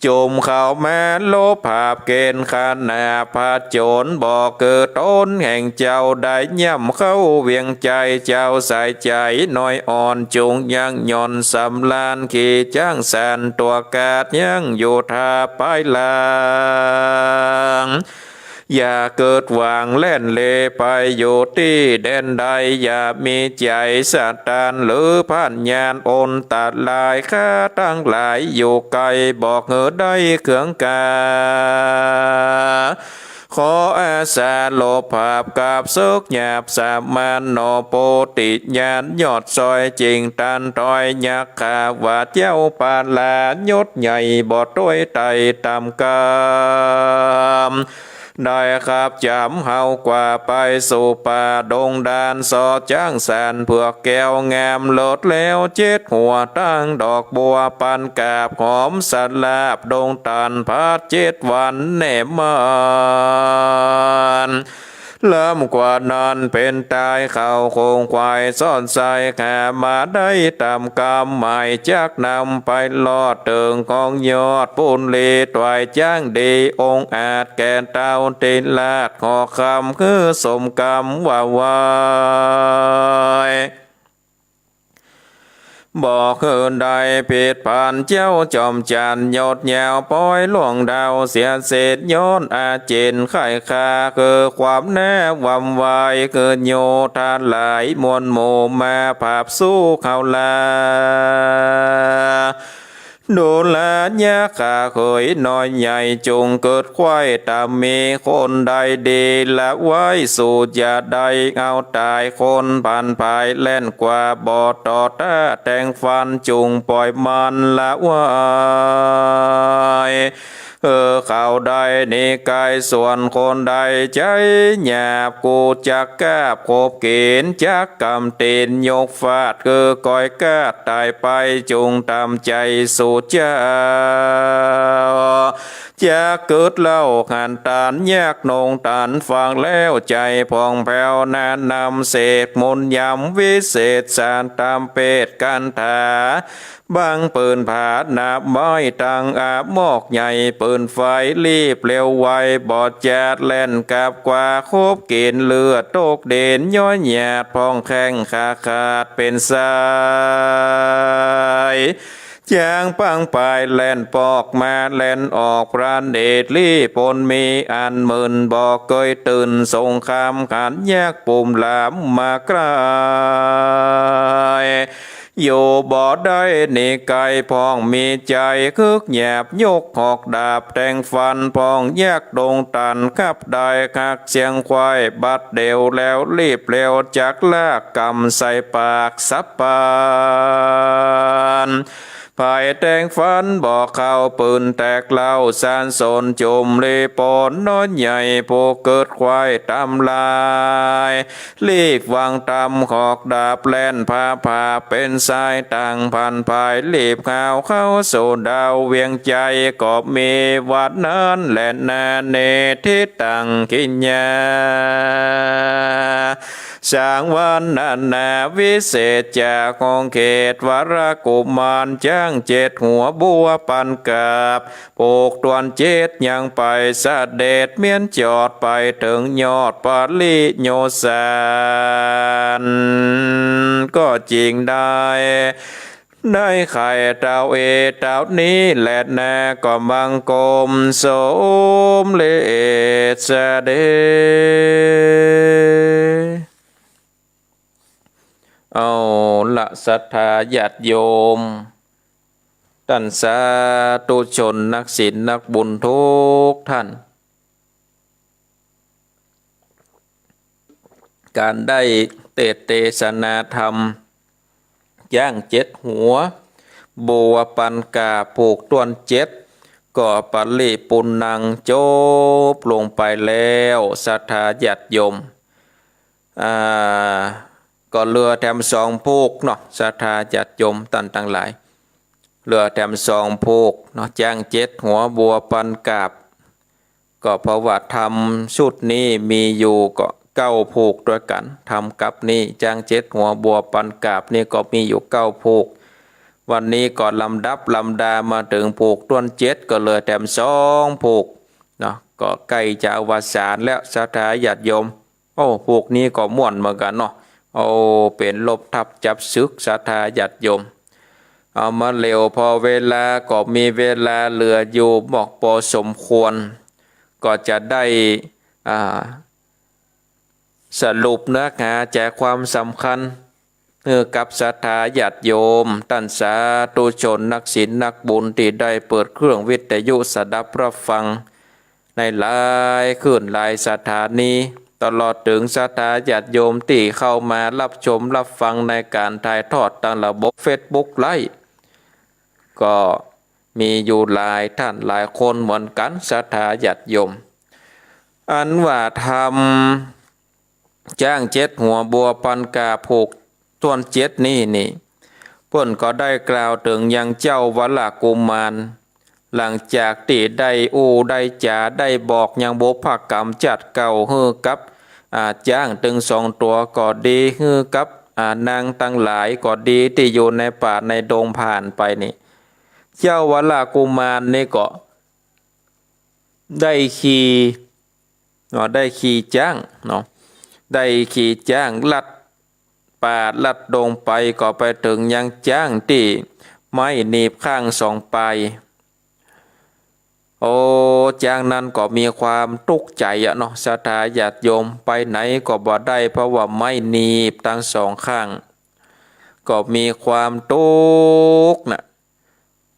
จุมเข้ามาโลภาพเกณฑ์ขานาพาโจรบอกเกิดต้นแห่งเจ้าได้ย่ำเข้าเวียงใจเจ้าใส่ใจน้อยอ่อนจุงยังย่อนสำลานขี่จ้างแสนตัวกาดยังอยู่ทาไปลางอย่าเกิดหวางเล่นเลไปอยู่ที่แดนใดอย่ามีใจสัตตานหรือพันญาณอนตัดลายข้าตั้งหลายอยู่ไกลบอกเงือได้เขืองกา ขออาสาโลภาพกับสุกหยาบสามานโนโปติญาณยอดซอยจริงตันต้อยยักขาวาเจ้าปาลายศใหญ่บอดด้วยไตตามกามได้ครับจำเฮากว่าไปสู่ป่าดงดานสอดจ้างแสนเผือกแก้วงามโลดแล้วเจ็ดหัวตั้งดอกบัวปันกาบหอมสันลาบดงตันพัดเจ็ดวันแหนมมันเริ่มกว่านั้นเป็นตายเข้าโคงควายซ่อนใส่แขามาได้ตามกรรมหมายจากนำไปลอดเติงกองยอดปุนลีตวายจ้างดีองค์อาจแกนเต้าตินลาดขอคำคือสมกรรมว่าวายบอกเฮินใดผิดผ่านเจ้าจอมจันยอดยาวปอยหลวงดาวเสียเศษย้อนอาเจนไข่คาคือความแน่วำวายคือโยธาหลายมวลโมมาภาพสู้เขาลาดูแลยาขาเคยน้อยใหญ่จงเกิดควายตามมีคนใดดีละไว้สู่อย่าใดเอาตายคนผ่านภายเล่นกว่าบอต่อตาแต่งฟันจุงปล่อยมันละไว้เขาใดนี่กายส่วนคนใดใจหยาบกูจักกาบขบเกณฑ์จักกำตีนยกฟาดคือก้อยกาดตายไปจุงตามใจสู่เจ้าจะเกิดเล่าหันตานแยกนงตานฟังแล้วใจพองแผ้วนานนำเศษมนต์ยำวิเศษสารตามเป็ดกันถาบางปืนผาดนาบไม้ตังอาบมอกใหญ่ปืนไฟรีบเร็วไวบอดแจดแล่นกับกว่าคบเกณฑ์เลือดตกเด่นย้อยหยาดพองแข้งขาดเป็นสายจางปังปลายแล่นปอกมาแล่นออกพรานเดชลี่ปนมีอันหมื่นบอกเคยตื่นสงครามขันแยกปุ่มหลามมากลายอยู่บ่ได้นี่ไก่พองมีใจคึกแยบยกหอกดาบแต่งฟันพองแยกดงตันขับได้คักเสียงควายบัดเดียวแล้วรีบเร็วจักลากกำใส่ปากสับปานภายแต่งฟันบอกเข้าปืนแตกเล่าสานสนจุมลีปนน้อยใหญ่ผู้เกิดควายตำลายรีบวางตำขอกดาบแล่นพาเป็นสายต่างพันภายรีบข่าวเข้าสู่ดาวเวียงใจก็มีวัดนั้นแหละนาเนทิตังกิญญาสร้างวันนันนาวิเศษจากของเขตวรกุมารจ้างเจ็ดหัวบัวปันกาบปลูกตวนเจ็ดยังไปสะเดดเมียนจอดไปถึงยอดปาลิโยสานก็จริงได้ไข่เต้าเต้านี้แหละแน่ก็มังกรมสมเลสเดเอาละศรัทธาญาติโยมท่านสาธุชนนักศีลนักบุญทุกท่านการได้เทศนาธรรมย่างเจ็ดหัวบัวปันกาผูกต้นเจ็ดก็ปริปุณนังโจบลงไปแล้วศรัทธาญาติโยมก็เรือแถมสองผูกเนาะศรัทธาญาติโยมตันทั้งหลายเรือแถมสองผูกเนาะจ้างเจ็ดหัวบัวปันกาบก็เพราะว่าทำชุดนี้มีอยู่ก็เก้าผูกด้วยกันทำกับนี่จ้างเจ็ดหัวบัวปันกาบนี่ก็มีอยู่เก้าผูกวันนี้ก็ลำดับลำดามาถึงผูกต้นเจ็ดก็เลยแถมสองผูกเนาะก็ใกล้จะอวสานแล้วศรัทธาญาติโยมโอ้ผูกนี้ก็ม่วนเหมือนกันเนาะโอ้เป็นลบทับจับซึกศรัทธาญาติโยมเอามาเร็วพอเวลาก็มีเวลาเหลืออยู่บอกพอสมควรก็จะได้สรุปเนื้อหาแจกความสำคัญกับศรัทธาญาติโยมท่านสาธุชนนักศีลนักบุญที่ได้เปิดเครื่องวิทยุสดับรับฟัง ในหลายคืนหลายสถานีตลอดถึงศรัทธาญาติโยมที่เข้ามารับชมรับฟังในการถ่ายทอดทางระบบ Facebook ไลฟ์ก็มีอยู่หลายท่านหลายคนเหมือนกันศรัทธาญาติโยมอันว่าทำจ้างเจ็ดหัวบัวปันกาผูกต้นเจ็ดนี่เพิ่นก็ได้กล่าวถึงยังเจ้าวลากุมารหลังจากที่ได้ได้จ่าได้บอกยังบุพกรรมจัดเก่าฮือกับจ้างถึงสองตัวก็ดีฮือกับนางตั้งหลายก็ดีที่อยู่ในป่าในดงผ่านไปนี่เจ้าวลากุมารนี่ก็ได้ขี่จ้างเนาะได้ขี่จ้างลัดป่าลัดดงไปก็ไปถึงยังจ้างที่ไม้หนีบข้างสองปลายจ้างนั้นก็มีความทุกข์ใจเนาะศรัทธาญาติโยมไปไหนก็บ่ได้เพราะว่าไม้หนีบทั้งสองข้างก็มีความทุกข์นะ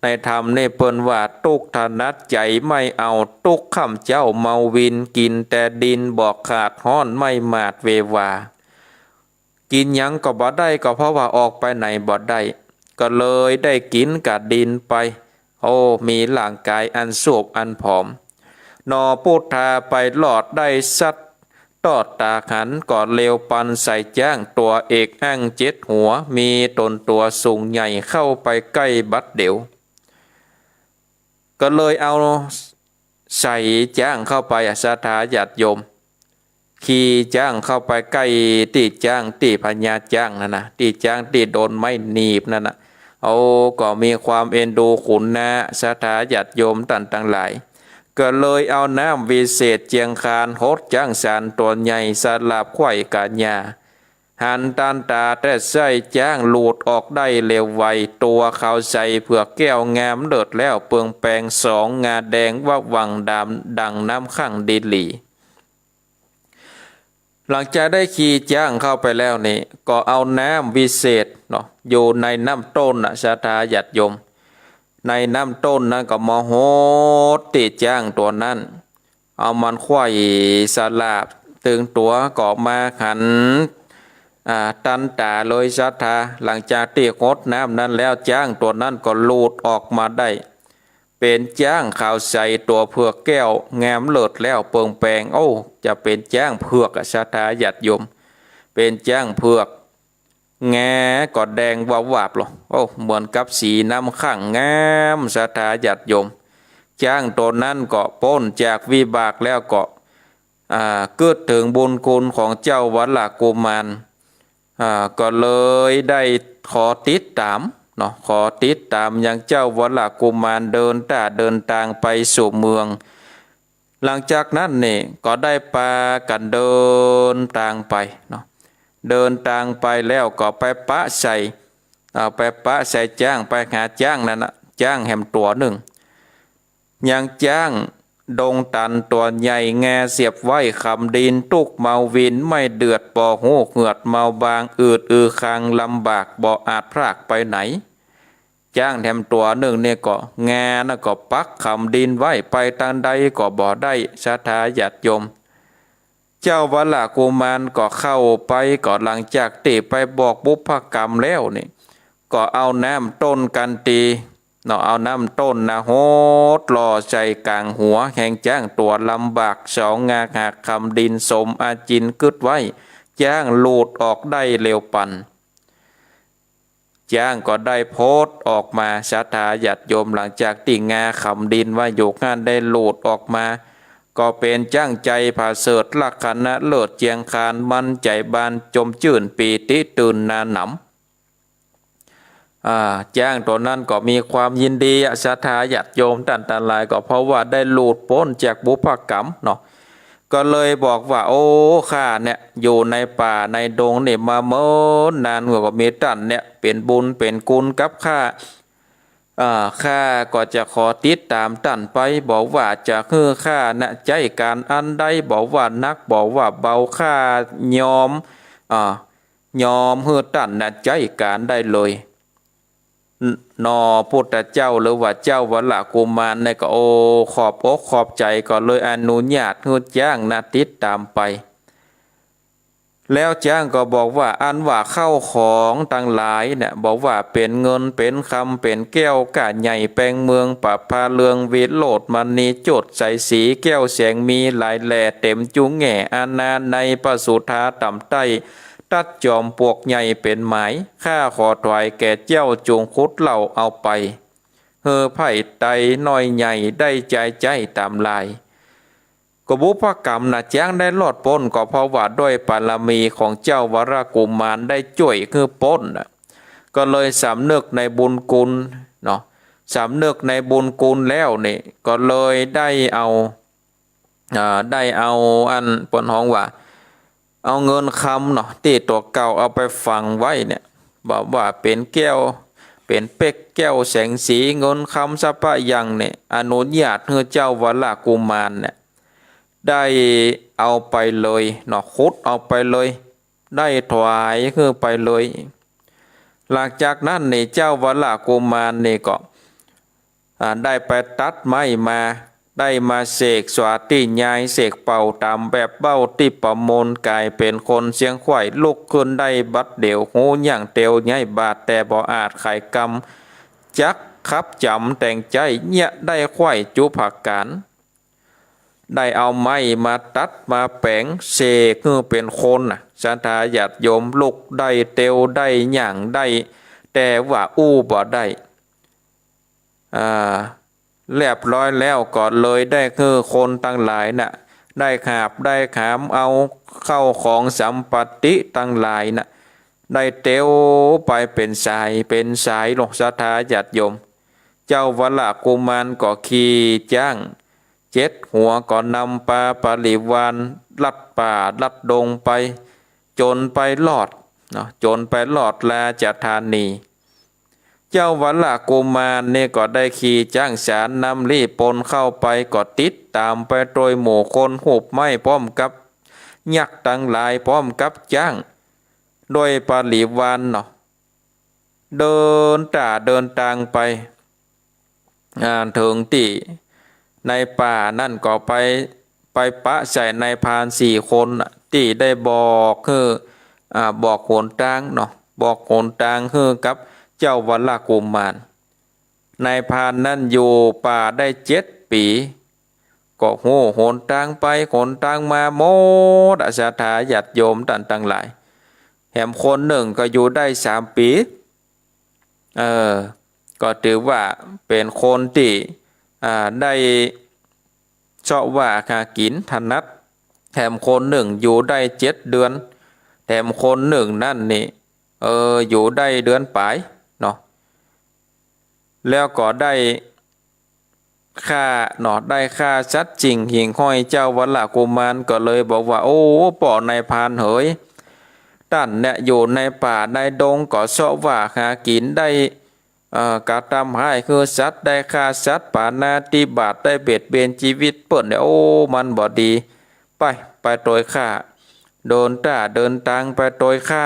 ในธรรมนี่เปิ้นว่าทุกข์ถนัดใจไม่เอาทุกข์ข้ามเจ้าเมาวินกินแต่ดินบอกขาดห้อนไม่มาดเววากินยังก็บ่ได้ก็เพราะว่าออกไปไหนบ่ได้ก็เลยได้กินกับดินไปมีร่างกายอันสูบอันผอมนอพุทธาไปหลอดได้สัตตอดตาขันก่อนเลวปันใส่จ้างตัวเอกอ้างเจ็ดหัวมีตนตัวสูงใหญ่เข้าไปใกล้บัดเดียวก็เลยเอาใส่จ้างเข้าไปศรัทธาญาติโยมขี่จ้างเข้าไปใกล้ตีจ้างตีพญาจ้างนั่นนะตีจ้างตีโดนไม้หนีบนั่นนะก็มีความเอ็นดูขุนนะศรัทธาญาติโยมต่างหลายก็เลยเอาน้ำวิเศษเจียงคานโหดจ้างสารตัวใหญ่สลับไข่กาญาหันตันตาแต่ใส่จ้างหลุดออกได้เร็วไวตัวเขาใส่เผือกแก้วงามเลิศแล้วเปลืองแปลงสองงาแดงว่าวังดำดังน้ำข้างดินหลีหลังจากได้ขี่จ้างเข้าไปแล้วนี่ก็เอาน้ำวิเศษเนาะอยู่ในน้ำต้นศรัทธาญาติโยมในน้ำต้นนั้นก็มาโหดติจ้างตัวนั้นเอามันไขว้สลับตึงตัวก็มาขันตันตาเลยศรัทธาหลังจากที่งดน้ำนั้นแล้วจ้างตัวนั้นก็ลูดออกมาได้เป็นจ้างขาวใสตัวเผือกแก้วงามเลิศแล้วเปิงแปลงจะเป็นจ้างเผือกศรัทธาญาติโยมเป็นจ้างเผือกแงก็แดงวาวาบหรอเหมือนกับสีน้ำข้างงามศรัทธาญาติโยมจ้างตัวนั้นก็พ้นจากวิบากแล้วก็เกิดถึงบุญคุณของเจ้าวัลกุมารก็เลยได้ขอติดตามเนาะขอติดตามยังเจ้าวัลกุมารเดินทางไปสู่เมืองหลังจากนั้นนี่ก็ได้พากันเดินทางไปเนาะเดินทางไปแล้วก็ไปปะใส่จ้างไปหาจ้างนั่นนะจ้างแหมตัวหนึ่งยังจ้างดงตันตัวใหญ่แงเสียบไว้คำดินตุกเมาวินไม่เดือดบ่อหูเหงือดเมาบางอืดคางลำบากบ่อาจพรากไปไหนจ้างแถมตัวหนึ่งเนี่ยก็แงนะก็ปักคำดินไว้ไปทางใดก็บ่ได้ศรัทธาญาติโยมเจ้าวัลกุมารก็เข้าไปก็หลังจากตีไปบอกบุพกรรมแล้วนี่ก็เอาน้ำต้นกันตีเนาะเอาน้ำต้นนะโหดหล่อใจกลางหัวแห่งจ้างตัวลำบากสองงาหักคำดินสมอาจินกึดไว้จ้างหลุดออกได้เร็วปันจ้างก็ได้โพสต์ออกมาศรัทธาญาติโยมหลังจากติงาคำดินว่าอยู่งานได้หลุดออกมาก็เป็นจ้างใจผาเสดลักษณะเลิศเจียงคานมันใจบานจมจื่นปีติตื่นนาหนำจ้างตัวนั้นก็มีความยินดีศรัทธาญาติโยมต่างๆหลายก็เพราะว่าได้หลุดพ้นจากบุพกรรมเนาะก็เลยบอกว่าข้าเนี่ยอยู่ในป่าในดงเนี่ยมาเมื่อนานกว่ามีตันเนี่ยเป็นบุญเป็นกุลกับข้าข้าก็จะขอติดตามตันไปบอกว่าจะคือข้านะใจการอันใดบอกว่านักบอกว่าเบาข้ายอมเฮือตันนะใจการได้เลย นอพุทธเจ้าหรือว่าเจ้าวละกุมารในก็โอขอบอกขอบใจก็เลยอนุญาตให้จ้างนาติดตามไปแล้วจ้างก็บอกว่าอันว่าเข้าของต่างหลายเนี่ยบอกว่าเป็นเงินเป็นคำเป็นแก้วกาใหญ่แปลงเมืองปะพาเลืองวิโรดมันนีโจดใสสีแก้วแสงมีหลายแหล่เต็มจุงแง่อานาในประสุธาต่ำใต้ตัดจอมปวกใหญ่เป็นหมายข้าขอถวายแก่เจ้าจงคุดเหล่าเอาไปเฮอไผ่ไตน้อยใหญ่ได้ใจตามลายกบุพกรรมนะจ้างได้ลอดพ้นก็เพราะว่าด้วยบารมีของเจ้าวรกุมารได้ช่วยคือพ้นก็เลยสำนึกในบุญคุณเนาะสำนึกในบุญคุณแล้วนี่ก็เลยได้เอาอันปนห้องว่าเอาเงินคำเนาะที่ตัวเก่าเอาไปฝังไว้เนี่ยบอกว่าเป็นแก้วเป็นเป็กแก้วแสงสีเงินคำสัพพะยังเนี่ยอนุญาตให้เจ้าวรกุมารเนี่ยได้เอาไปเลยเนาะคุดเอาไปเลยได้ถวายคือไปเลยหลังจากนั้นในเจ้าวรกุมารนี่ก็ได้ไปตัดไม้มาได้มาเสกสวาติญายเสกเป่าตามแบบเบ้าที่ประมนกายเป็นคนเสียงขวัญลุกขึ้นได้บัดเดี่ยวหูอย่างเตียวง่ายบาดแต่บ่อาจไขกรรมจักขับจำแต่งใจเนี่ยได้ขวัญจุผักกันได้เอาไม้มาตัดมาแปลงเสกคือเป็นคนสันทาญาติโยมลุกได้เตียวได้หย่างได้แต่ว่าบ่ได้เรียบร้อยแล้วก็เลยได้คือคนตั้งหลายน่ะได้ขาบได้ขามเอาเข้าของสัมปติตั้งหลายน่ะได้เตียวไปเป็นสายหลงสัทธาญาติโยมเจ้าวรกุมารก็ขี่จ้าง7 หัวก็นำปาปริวารลัดป่าลัดดงไปจนไปหลอดเนาะจนไปหลอดราชธานีเจ้าวรกุมารเนี่ยก็ได้ขี่จ้างสารนำรีปนเข้าไปก็ติดตามไปโดยหมู่คนหุบไม้พร้อมกับยักษ์ตั้งหลายพร้อมกับจ้างโดยปริวารเนาะเดินทางไปถึงที่ในป่านั่นก็ไปปะใส่ในพราน4 คนที่ได้บอกคือบอกโหนทางเนาะบอกโหนทางคือกับเจ้าวรกุมารนายพรานนั่นอยู่ป่าได้7 ปีก็โหนทางไปโหนทางมาโมดอาสาธาญาติโยมต่างหลายแถมคนหนึ่งก็อยู่ได้3 ปีก็ถือว่าเป็นคนที่ได้เจาะว่าหากินถนัดแถมคนหนึ่งอยู่ได้7 เดือนแถมคนหนึ่งนั่นนี่อยู่ได้เดือนปลายเนาะแล้วก็ได้ค่าเนาะได้ค่าชัดจริงหิ่งห้อยเจ้าวรกุมารก็เลยบอกว่าโอ้ป่อในพานเหยท่านเนี่ยอยู่ในป่าในดงก็เสาะว่าหากินได้กระทำให้คือสัตว์ได้ฆ่าสัตว์ปานาติบาตได้เบียดเบียนชีวิตเปิดเนี่ยโอ้มันบ่ดีไปโดยฆ่าเดินทางไปโดยฆ่า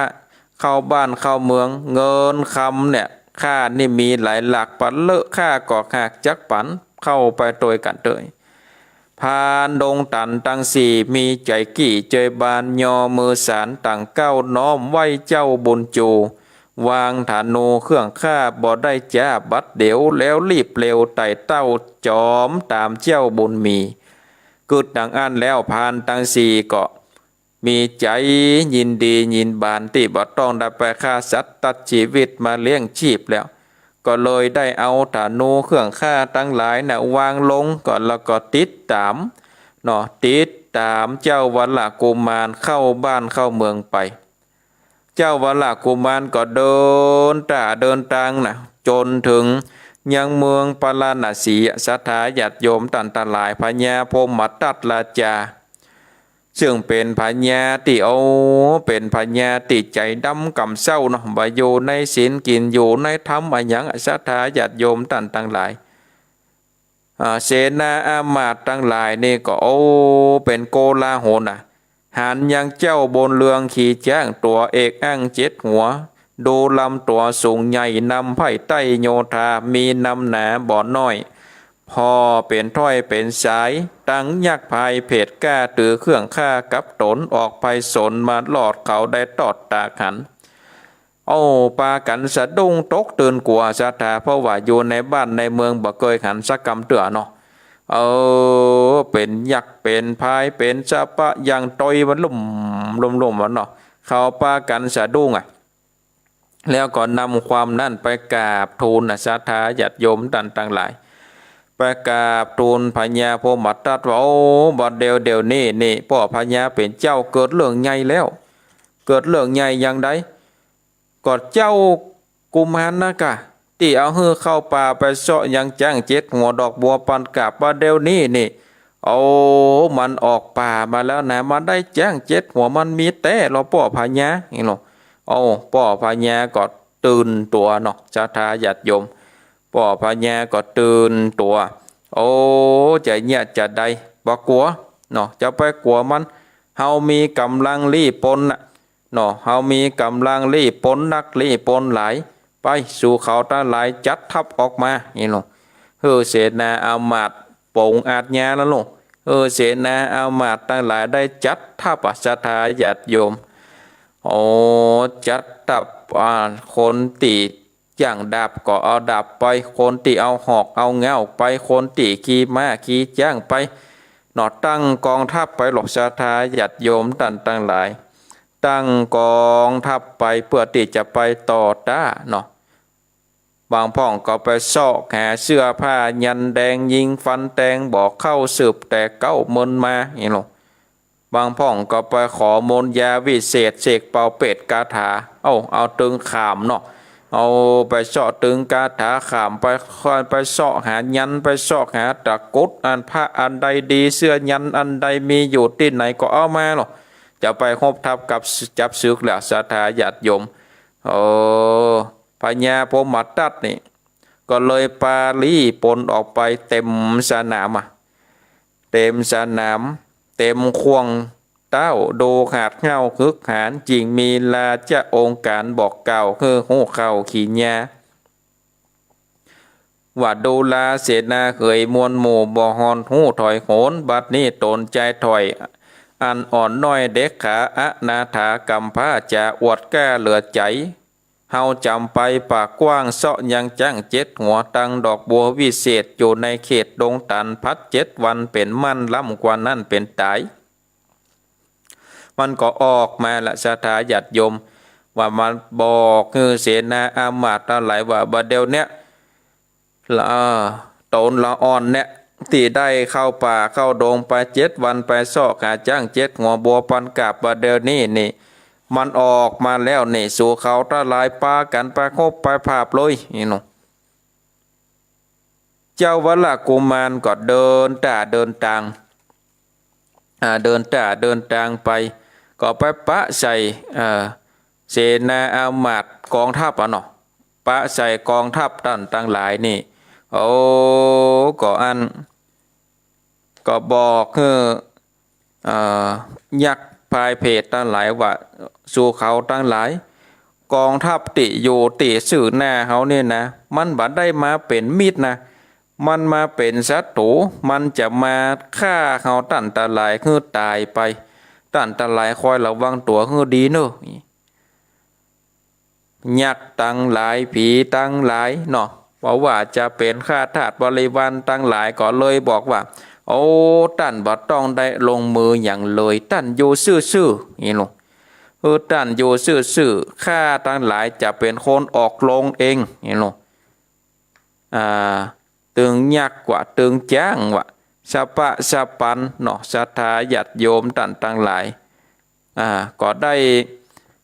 เข้าบ้านเข้าเมืองเงินคำเนี่ยค่านี่มีหลายหลักปันเลอะค่าก่อหากจักปันเข้าไปโดยกันเลยพานดงตันตั้ง4มีใจกี่เจยบานยอมือสารต่างเก้าน้อมไว้เจ้าบุญจูวางฐานูเครื่องฆ่าบ่ได้จ้าบัดเดี๋ยวแล้วรีบเร็วไต่เต้าจอมตามเจ้าบุญมีกึดดังอันแล้วพานตั้ง4ก็มีใจยินดียินบานที่บ่ต้องได้ไปฆ่าสัตว์ตัดชีวิตมาเลี้ยงชีพแล้วก็เลยได้เอาฐานูเครื่องฆ่าทั้งหลายน่ะวางลงก่อนแล้วก็ติดตามเนาะติดตามเจ้าวรกุมารเข้าบ้านเข้าเมืองไปเจ้าวรกุมารก็เดินทางจนถึงยังเมืองปาราณสีสัทธาญาติโยมตันตหลายพญาพมตัตราชาซึ่งเป็นพญาที่เป็นพญาที่ใจดำกำเศร้าเนาะบ่อยู่ในศีลกินอยู่ในธรรมอะไรอย่างสัทธาญาติโยมตันต่างหลายเสนาอามาตย์ทั้งหลายนี่ก็เป็นโกลาหลหันยังเจ้าบนเรืองขี่จ้างตัวเอกอ้าง7 หัว ดูลำตัวสูงใหญ่นำไผ่ใต้โยธามีนำหนาบ่อน้อยพอเป็นถ้อยเป็นสายตั้งยักษ์ภายเพจก้าตือเครื่องฆ่ากับตนออกไปสนมาหลอดเขาได้ตอดตาขันโอ้ปากันสะดุ้งตกตื่นกลัวสะทาเพราะว่าอยู่ในบ้านในเมืองบ่เคยขันสักกำเตือเนาะเป็นยักษ์เป็นพายเป็นสะปะยังตอยมันลุ่มมันเนาะเขาปากันสะดุ้งแล้วก็นำความนั่นไปกราบทูลสาธาญาติโยมต่างหลายไปกราบทูลพญาพมตรัสว่าโอ้บัดเดียวนี่พ่อพญาเป็นเจ้าเกิดเรื่องใหญ่แล้วเกิดเรื่องใหญ่อย่างใดก็เจ้ากุมารนะกะที่เอาฮือเข้าป่าไปเสาะยังจ้างเจ็ดหัวดอกบัวปันกาบบัดเดียวนี่เอามันออกป่ามาแล้วนะมันได้จ้างเจ็ดหัวมันมีแต่เราพ่อพญาอย่างนี้โอ้พ่อพญาก็ตื่นตัวเนาะสาธาญาติโยมพ่อพญาก็ตื่นตัวโอ้จะเนี่ยจะได้บ่กลัวเนาะจะไปกลัวมันเฮามีกำลังรีปนน่ะเนาะเฮามีกำลังรีปนนักรีปนหลายไปสู่เขาตาหลายจัดทัพออกมานี่เนาะเสนาอามาตย์ปงอาจญาแล้วเนาะเสนาอามาตย์ทั้งหลายได้จัดทัพสาธาญาติโยมโอ้จัดดับคนตีอย่างดาบก็เอาดาบไปคนตีเอาหอกเอาเงาไปคนตีขี่ม้าขี่จ้างไปหนอตั้งกองทัพไปหลบสาธาญาติโยมตั้งหลายตั้งกองทัพไปเพื่อที่จะไปต่อต้าเนาะบางพ่องก็ไปเสาะหาเสื้อผ้ายันแดงยิงฟันแตงบอกเข้าสืบแต่เก้ามนมาอย่างนี้บางพ่องก็ไปขอมนยาวิเศษเสกเป่าเป็ดกาถาเอาตึงขามเนาะเอาไปเสาะตึงกาถาขามไปเสาะหายันไปเสาะหาตะกุดอันพระอันใดดีเสื้อยันอันใดมีอยู่ที่ไหนก็เอามาเนาะจะไปคบทับกับจับศึกแล้วสาธาญาติโยมพญาพมตัดนี่ก็เลยปาลีปนออกไปเต็มสนามเต็มสนามเต็มควงเต้าดูขาดเงาคึกหานจริงมีลาจะองค์การบอกเก่าคือหูเข่าขี่ญาว่าดูลาเสนาเคยมวลหมู่บ่ฮอนหูถอยโหนบัดนี้ตนใจถอยอันอ่อนน้อยเด็กขานาถากำผ้าจะอวดแก้เหลือใจเฮาจำไปปากกว้างเสาะยังจ้างเจ็ดหัวตังดอกบัววิเศษอยู่ในเขตดงตันพัด7 วันเป็นมั่นล้ำกว่านั้นเป็นตายมันก็ออกมาละสาธาญาติโยมว่ามันบอกคือเสนาอามาตย์หลายว่าบัดเดียวเนี้ยตนละอ่อนเนี่ยที่ได้เข้าป่าเข้าดงไป7 วันไปเสาะหาจ้าง7หัวบัวปันกาบบัดเดียวนี่มันออกมาแล้วนี่สู่เขาตะลายปากันไปคบไปภาพเลยนี่เนาะเจ้าวัลกุมารก็เดินตาเดินทางเดินทางไปก็ไปปะใส่เสนาอามาตย์กองทัพเนาะปะใส่กองทัพตั้งหลายนี่ก็ก็บอกยักษ์พายเพจตั้งหลายว่าสู่เขาตั้งหลายกองทัพติอยู่ติสื่อหน้าเขาเนี่ยนะมันบัดได้มาเป็นมิตรนะมันมาเป็นศัตรูมันจะมาฆ่าเขาตั้นตะหลายคือตายไปตั้นตะหลายคอยระวังตัวคือดีเนอะยักษ์ตั้งหลายผีตั้งหลายเนาะว่าจะเป็นข้าทาสบริวารตั้งหลายก็เลยบอกว่าตั้นบ่ต้องได้ลงมืออย่างเลยตั้นอยู่ซื่อๆนี่ลูกตั้นอยู่ซื่อๆข้าตั้งหลายจะเป็นคนออกลงเองนี่ลูกตึงยักษ์กว่าตึงจ้างว่ะสะปะสะปันเนาะศรัทธาญาติโยมตั้งหลายก็ได้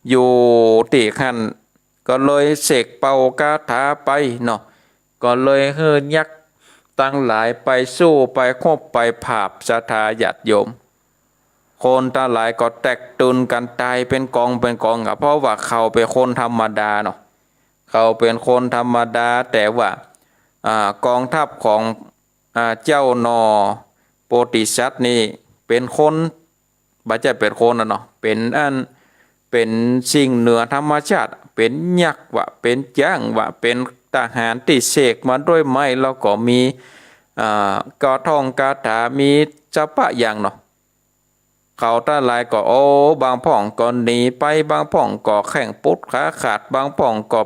อยู่ที่ขั้นก็เลยเสกเป่ากาถาไปเนาะก็เลยยักษ์ตั้งหลายไปสู้ไปคบไปผาบศรัทธาญาติโยมคนตั้งหลายก็แตกตุนกันตายเป็นกองเพราะว่าเขาเป็นคนธรรมดาเนาะเขาเป็นคนธรรมดาแต่ว่ากองทัพของเจ้านอโพธิสัตว์นี่เป็นคนบัจจะเป็นคนเนาะเป็น เป็นสิ่งเหนือธรรมชาติเป็นยักษ์วะเป็นจ้างวะเป็นทหารที่เสกมาด้วยไม้แล้วก็มีกอทองกาถามีจัปะอย่างเนาะเขาตาลายก็โอ้บางพ่องก็หนีไปบางพ่องก็แข่งปุ๊ดขาขาดบางพ่องก็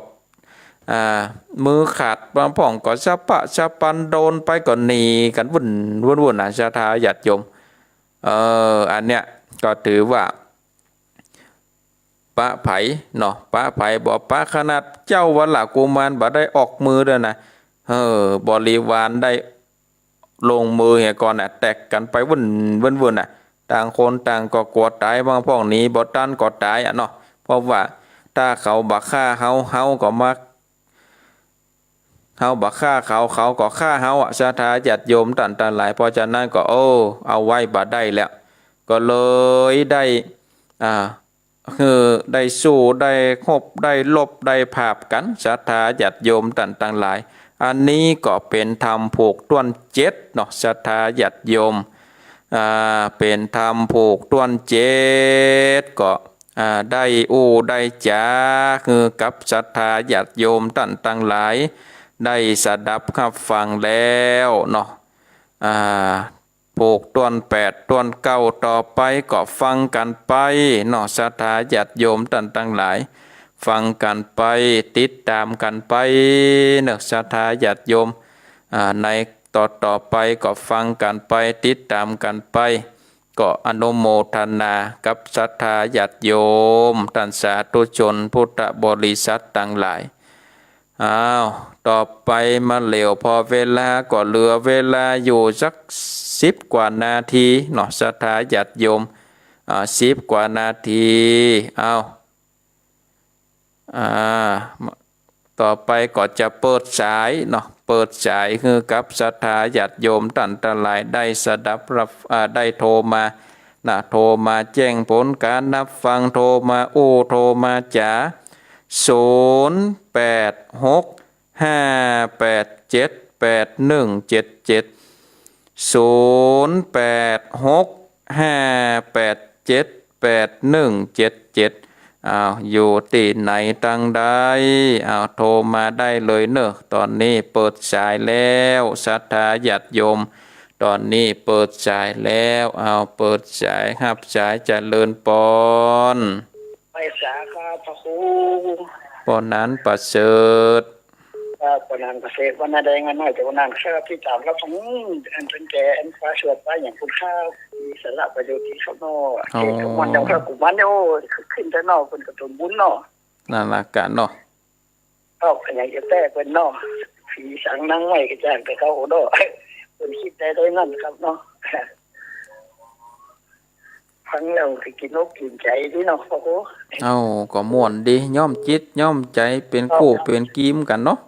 มือขาดบางพ่องก็จัปะจัปันโดนไปก็หนีกันวุ่นชาทาหยัดยมอันเนี้ยก็ถือว่าปะไผเนาะปะไผบอกปะขนาดเจ้าวัลละกุมารบ่ได้ออกมือด้วยนะบริวารได้ลงมือเหี่ยก่อนน่ะแตกกันไปวุ่นน่ะต่างคนต่างก็กลัวตายบางพวกนี้บ่ตันก็ตายอ่ะเนาะเพราะว่าถ้าเขาบักฆ่าเฮาก็มาเฮาบักฆ่าเขาก็ฆ่าเฮาอ่ะชาทาญาติโยมตันหลายเพราะฉะนั้นก็เอาไว้บ่ได้แล้วก็เลยได้คือได้สู้ได้คบได้ลบได้ภาพกันศรัทธาญาติโยมต่างหลายอันนี้ก็เป็นธรรมผูกต้วนเจ็ดเนาะศรัทธาญาติโยมเป็นธรรมผูกต้วนเจ็ดก็ได้ได้จ้าคือกับศรัทธาญาติโยมต่างหลายได้สดับขับฟังแล้วเนาะผูกต้น8ต้น9ต่อไปก็ฟังกันไปเนาะศรัทธาญาติโยมต่างหลายฟังกันไปติดตามกันไปเนาะศรัทธาญาติโยมในต่อไปก็ฟังกันไปติดตามกันไปก็อนุโมทนากับศรัทธาญาติโยมท่านสาธุชนพุทธบริษัทต่างหลายต่อไปมาเหลวพอเวลาก็เหลือเวลาอยู่สัก10 กว่านาทีเนาะศรัทธาญาติโยม10 กว่านาทีต่อไปก็จะเปิดสายเนาะเปิดสายคือกับศรัทธาญาติโยมต่างหลายได้สดับรับได้โทรมาโทรมาแจ้งผลการนับฟังโทรมาโทรมาจ๋า0865878177 0865878177อยู่ที่ไหนตั้งได้โทรมาได้เลยเนอะตอนนี้เปิดสายแล้วศรัทธาญาติโยมตอนนี้เปิดสายแล้วเปิดสายครับสายเจริญปอนไปสาขาพระครูปอนนั้นประเสริฐปอนนั้นประเสริฐวันนั้นได้เงินน้อยแต่วันนั้นเชื่อที่ตามแล้วของอันเป็นแกอันฟ้าเชื่อไปอย่างคุณข้าวมีสระประโยชน์ที่เขาโน่วันยังพระกุมารโน่ขึ้นแต่นอกเป็นกระตุ้นบุญเนาะนั่นละกันเนาะเป็นอย่างจะแต่เป็นเนาะผีสังนั่งไว้กระจายไปเขาโอ้โน่เป็นคิดได้ด้วยนั่นครับเนาะฟังแล้วคือกินนกกินใจที่เนาะโอ้โหก็ม่วนดีย่อมจิตย่อมใจเป็นคู่เป็นกีมกันเนาะ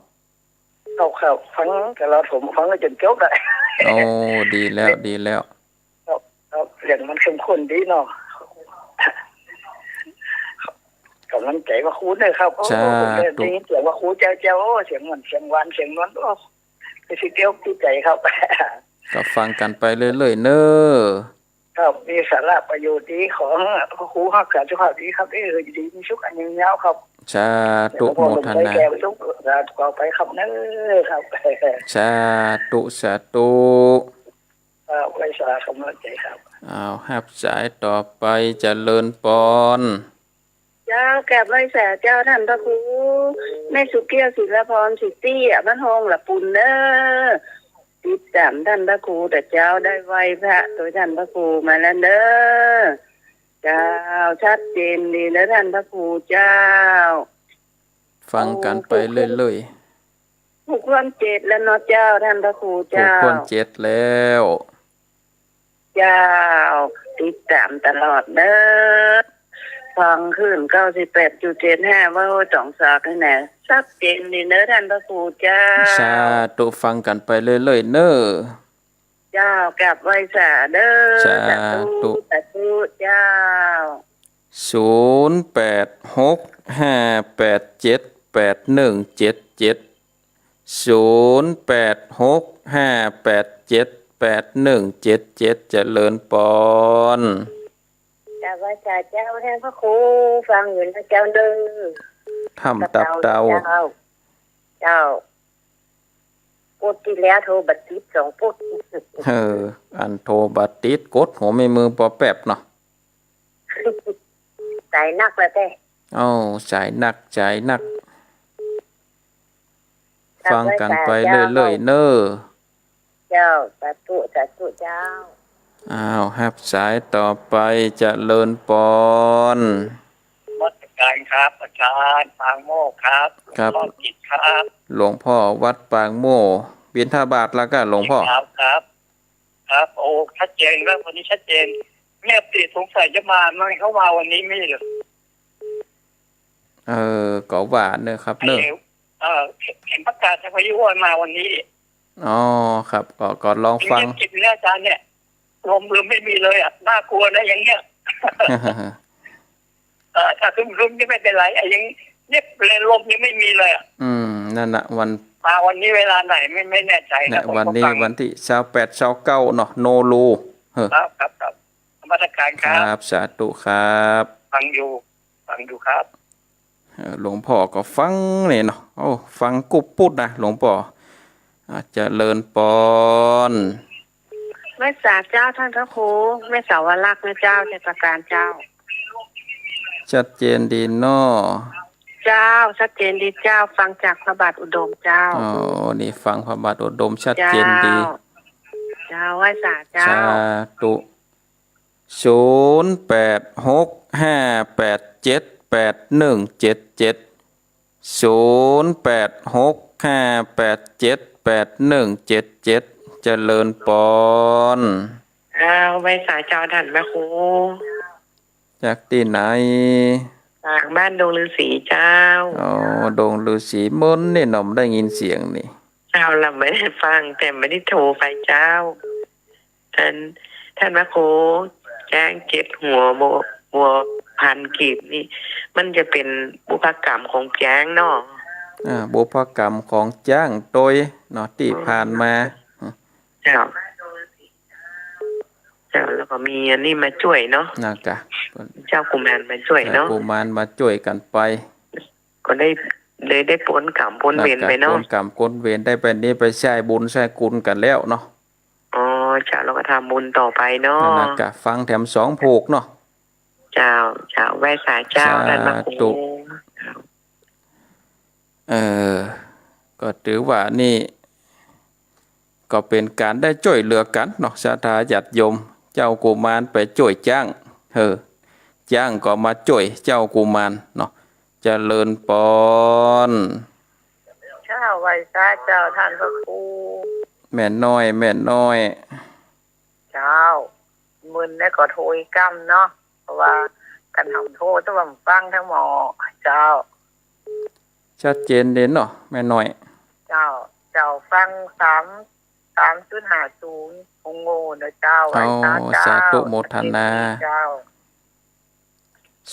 ครับฟังแต่เราผมฟังก็จนเกี้ยวได้ดีแล้วครับเรื่องมันเข้มข้นดีเนาะกำลังใจว่าครูเนี่ยครับได้ยินเสียงว่าครูเจ้าเสียงมันเสียงหวานเสียงนวลคือสิเกี้ยวที่ใจครับก็ฟังกันไปเรื่อยๆเนอะครับมีสาระประโยชน์ดีของครูฮักษาสุขภาพดีครับดีมีชุกอันยืนยาวครับสาธุโมทนาต่อไปครับเนอะครับสาธุไว้สาธุใจครับฮับสายต่อไปเจริญปอนเจ้าแก่ไว้แสเจ้าท่านพระครูแม่สุเกี้ยวศิลพรสิตี้บ้านฮองละปุ่นเนอติดตามท่านพระครูแต่เจ้าได้ไหวพระโดยท่านพระครูมาแล้วเนอเจ้าชัดเจนดีนะท่านพระครูเจ้าฟังกันไปเรื่อยๆผูกความเจ็ดแล้วเนาะเจ้าท่านพระครูเจ้าผูกความเจ็ดแล้วเจ้าติดตามตลอดเด้อฟังขึ้น98.75ว่าจ่องสากให้แน่ชัดเจนดีเนอะท่านพระครูเจ้าสาธุฟังกันไปเรื่อยๆเนอะเจ้ากลับไว้สาเด้อสาธุเจ้า0865878177 0865878177เจริญปอนกลับไว้ ว้จ่าเจ้าแทนพระครูฟังอยู่นะเจ้าเด้อ ทำตับเตา เจ้าปุดที่แล้วโทรบัตรติด2 ปุด อันโทรบัตรติดกดหัวไม่มือปอแป๊บเนาะ ใจนักแล้วแต่ สายหนักใจหนัก ฟังกันไปเรื่อยๆเนอ เจ้าสาธุเจ้า ฮับสายต่อไปจะเลินปอน วัดการครับอาจารย์ปางโมกครับหลวงพ่อจิตครับ หลวงพ่อวัดปางโม่บิณฑบาตแล้วก็หลวงพ่อ ครับโอ้ชัดเจนแล้ววันนี้ชัดเจนแม่ติสงสัยจะมาไม่เขามาวันนี้ไม่เหรอ ก็หวานเนอะครับเนอะ เห็นประกาศจากพายุว่ามาวันนี้ ครับก็ลองฟัง จิตเนี่ยอาจารย์เนี่ยลมไม่มีเลยอ่ะน่ากลัวนะอย่างเงี้ย ถ้าคึมนี่ไม่เป็นไรไอ้ยังเนี่ยเลยลมยังไม่มีเลยอ่ะนั่นน่ะวันมาวันนี้เวลาไหนไม่แน่ใจนะวันนี้วันที่28 29เนาะโนรูครับมาตรการครับสาธุครับฟังอยู่ครับหลวงพ่อก็ฟังเนี่ยเนาะฟังกุบปุดนะหลวงพ่อเจริญปอนแม่สาเจ้าท่านพระครูแม่สาวรักษ์นะเจ้าในประการเจ้าชัดเจนดีเนาะเจ้าชัดเจนดีเจ้าฟังจากพระบาทอุดมเจ้านี่ฟังพระบาทอุดมชัดเจนดีเจ้าไหว้สาเจ้าสาธุ0865878177 เจริญปอนไหว้สาเจ้าท่านพระครูจากที่ไหนจากบ้านดงฤาษีเจ้าดงฤาษีมนต์นี่หน่อมได้ยินเสียงนี่เจ้าเราไม่ได้ฟังแต่ไม่ได้โทรไปเจ้าท่านพระครูแจ้งเจ็ดหัวพันกีบนี่มันจะเป็นบุพกรรมของแจ้งเนาะบุพกรรมของจ้างโดยเนาะที่ผ่านมาเจ้าแล้วก็มีอันนี้มาช่วยเนาะนะคะเจ้ากุมารมาช่วยเนาะกุมารมาช่วยกันไปก็ได้พ้นกรรมพ้นเวรไปเนาะพ้นกรรมพ้นเวรได้ไปนี้ไปใช้บุญใช้กุลกันแล้วเนาะเจ้าเราก็ทำบุญต่อไปเนาะนะคะฟังแถม2ผูกเนาะเจ้าไหว้สาเจ้าท่านพระครูก็ถือว่านี่ก็เป็นการได้ช่วยเหลือกันเนาะศรัทธาญาติโยมเจ้ากุมารไปช่วยจ้างจ้างก็มาช่วยเจ้ากุมารเนาะเจริญปอนเจ้าไหว้สาเจ้าท่านพระครูแม่น้อยเจ้ามึนแล้วก็โทยกรรมเนาะเพราะว่ากันทำโทษต้องฟังทั้งหมอเจ้าชัดเจนเด่นเนาะแม่น้อยเจ้าฟัง3.50องโง่นะเจ้าไว้สาเจ้าสาธุโมทนา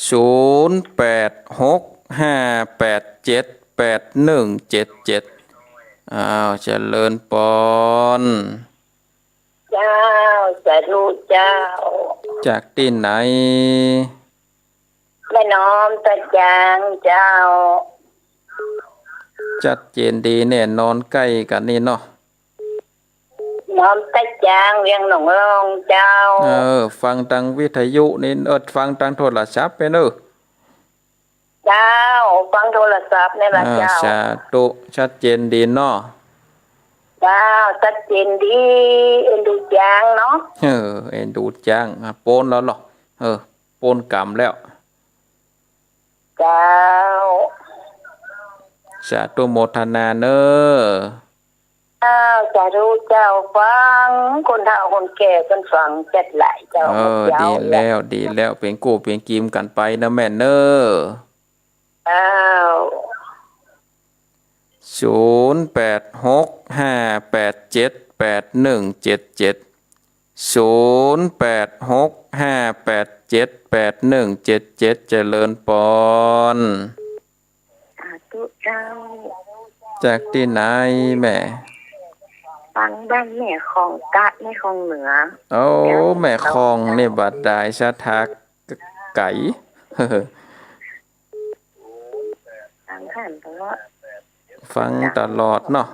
0865878177เจริญปอนเจ้าสาธุเจ้าจากที่ไหนแม่น้อมตะจางเจ้าชัดเจนดีแน่นอนใกล้กันนี่เนาะน้อมตะจางเวียงหนองรองเจ้าฟังทางวิทยุนี่ฟังทางโทรศัพท์ไปเนอะเจ้าฟังโทรศัพท์นี่ล่ะเจ้าสาธุชัดเจนดีเนาะเจ้าชัดเจนดีเอ็นดูจางเนาะเอ็นดูจางโปนแล้วหรอโปนกรรมแล้วเจ้าสาธุโมทนาเนอสาธุเจ้าฟังคนเฒ่าคนแก่คนฟังจัดหลายเจ้าดีแล้วเป็นกู้เป็นกิมกันไปนะแม่เนอ0865878177 เจริญปอนสาธุเจ้าจากที่ไหนแม่ฟังบ้านแม่คองกะในคองเหนือแม่คองนี่บัดได้ชะทัก ไก่ ฟังท่านตลอด ฟังตลอดเนาะ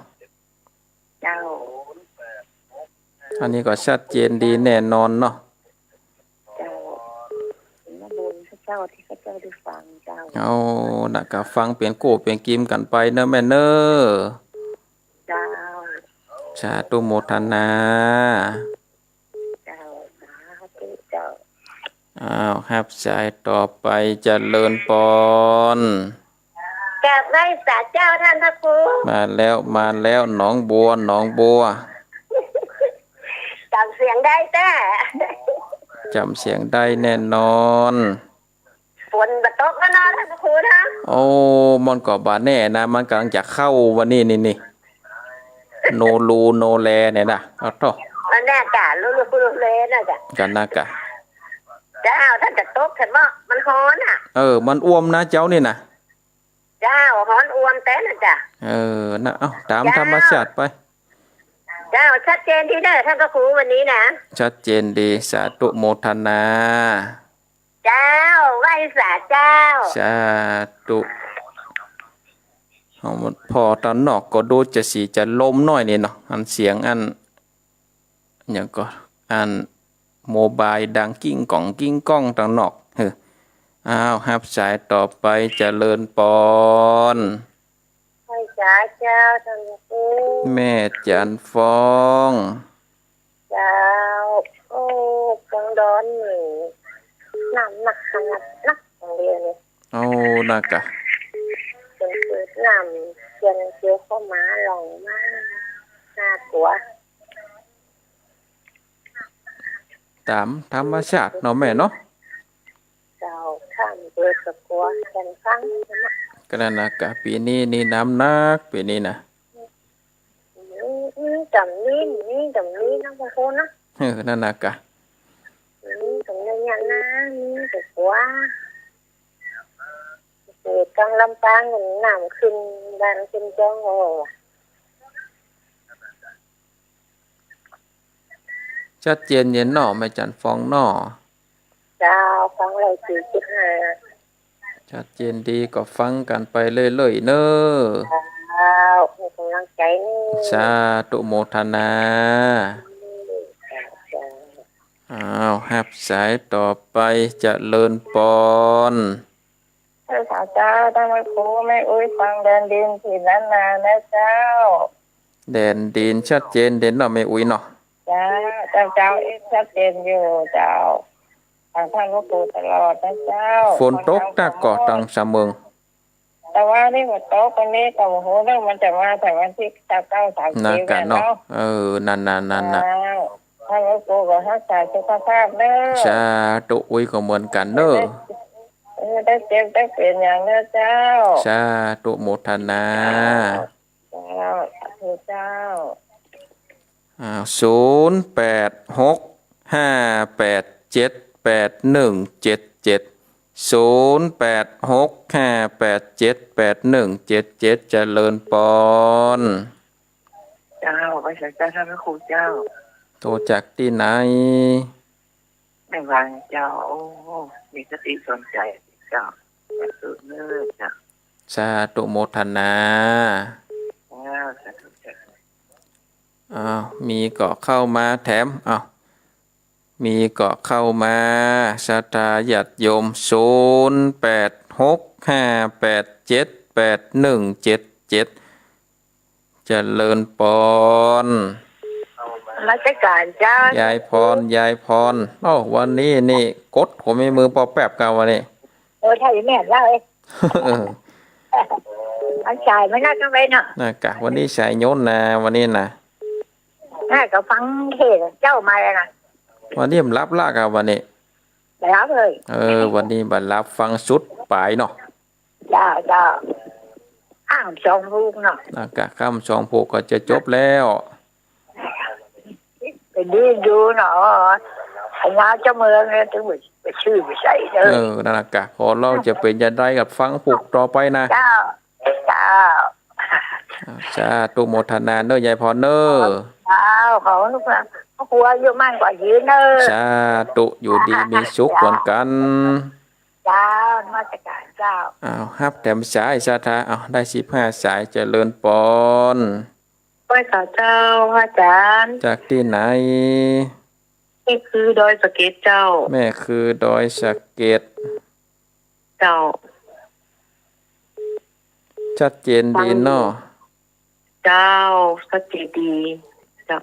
เจ้า อันนี้ก็ชัดเจนดีแน่นอนเนาะ เจ้าเป็นมาบุญพระเจ้าที่พระเจ้าได้ฟังเจ้า เอาน่ะก็ฟังเปลี่ยนโกเปลี่ยนกิมกันไปเนอะแม่เนอะ เจ้า สาธุโมทนา เจ้าสาธุเจ้า อ้าวครับสายต่อไปเจริญปอน กราบไหว้สาเจ้าท่านพระครู มาแล้วหนองบัว จำเสียงได้แต่ จำเสียงได้แน่นอน ฝนบะตกแล้วเนาะท่านพระครูนะ โอ้มันก็บาแน่นะมันกำลังจะเข้าวันนี้นี่โนรูโนแลเนี่ยนะเอาต่อ มันแน่กะลุลุเลยน่ะจ้ะ กันนะกะ เจ้าท่านจะตกเห็นว่ามันฮ้อนอ่ะ มันอ้วมนะเจ้านี่นะ เจ้าฮ้อนอวมเต้นน่ะจ้ะ นะเอาตามธรรมชาติไป เจ้าชัดเจนที่เด้อท่านพระครูวันนี้นะ ชัดเจนดีสาธุโมทนา เจ้าไหว้สาเจ้า สาธุเอามันพอตอนนอกก็ดูจะสีจะลมหน่อยนี่เนาะอันเสียงอันอย่างก็อันโมบายดังกิ้งก้องตอนนอกอ้าวฮับสายต่อไปเจริญปอน ไหว้สาเจ้าท่านพระครู แม่จันฟอง เจ้าโอ้กังดอนหนึ่งน้ำหนักขนาดนักอย่างเดียวเลย เอานักะ เป็นคือน้ำเชียงเชียวเข้ามาหลงมากน่ากลัว ตามธรรมชาติเนาะแม่เนาะ เจ้าข้ามเดือดกลัวกันฟังนะ ก็นั่นนะกะปีนี้นี่น้ำหนักปีนี้นะ จำนี้นะพระครูนะ นั่นนะกะ จำนี้อย่างนั้นแต่ว่าเกิดกลางลำปางหนึ่งน้ำขึ้นดันขึ้นจ้องโอ้ ชัดเจนเย็นหน่อแม่จันฟองหน่อ เจ้าฟังเลย4.5ชัดเจนดีก็ฟังกันไปเรื่อยๆเนอะ เจ้าให้กำลังใจนี่ สาธุโมทนาอ้าวฮับสายต่อไปเจริญปอน ท่านเจ้าท่านพระครูไม่อุ้ยฟังเดินดินที่นั้นนานนะเจ้า แดนดินชัดเจนเด่นเนาะไม่อุ้ยเนาะ เจ้าเองชัดเจนอยู่เจ้าทางท่านพระครูตลอดนะเจ้า ฝนตกหนักก็ตังสะเมือง แต่ว่านี่ฝนตกวันนี้ก็โอ้โหเรื่องมันจะมาแต่วันที่9-30 นักกันเนาะนั่น ท่านพระครูก็รักษาสุขภาพเด้อ สาธุอุ้ยก็เหมือนกันเนอะ ได้เจ็บได้เป็นอย่างเด้อเจ้า สาธุโมทนา เจ้าสาธุเจ้า 0865878177 0865878177เจริญปอน เจ้าไปสักการะท่านพระครูเจ้า โทรจากที่ไหน ไม่วางเจ้าโอ้มีสติสนใจเจ้าสุดเนื้อเจ้า สาธุโมทนา สาธุเจ้า มีเกาะเข้ามาแถมมีเกาะเข้ามาสตาญาติโยม0865878177เจริญปอน ราชการเจ้าย ายพรวันนี้นี่กดผมมีมือปอแป๊บกันวันนี้ ถ้าอย่างแม่เล่าอันจ่ายไม่น่าจะไปเนาะ น่ากะวันนี้สายโยนนะวันนี้นะ น่าก็ฟังเทศเจ้ามาเลยนะ วันนี้ผมรับลากะวันนี้ แล้วเลย วันนี้บัดรับฟังสุดปลายเนาะ เจ้าอ้าวสองลูกเนาะ น่ากะคำสองผูกก็จะจบแล้ว ไปดูเนาะไอ้งาเจ้าเมืองเนี่ยถึงไปชื่อไปใส่เลย นั่นน่ะกะพอเราจะเป็นยันได้กับฟังผูกต่อไปนะ เจ้า สาธุโมทนาเนอะยายพรเนอะ เจ้าเขาลูกนะเขากลัวเยอะมากกว่ายืนเนอะ สาธุอยู่ดีมีสุขเหมือนกัน จ้านมาจากการเจ้าอ้าวฮับแถมสายสาธาเอาได้15สายเจริญปอน ไหว้สาเจ้าพระอาจารย์ จากที่ไหนนี่คือดอยสะเก็ดเจ้าแม่คือดอยสะเก็ดเจ้าชัดเจนดีเนาะเจ้าชัดเจนดีเจ้า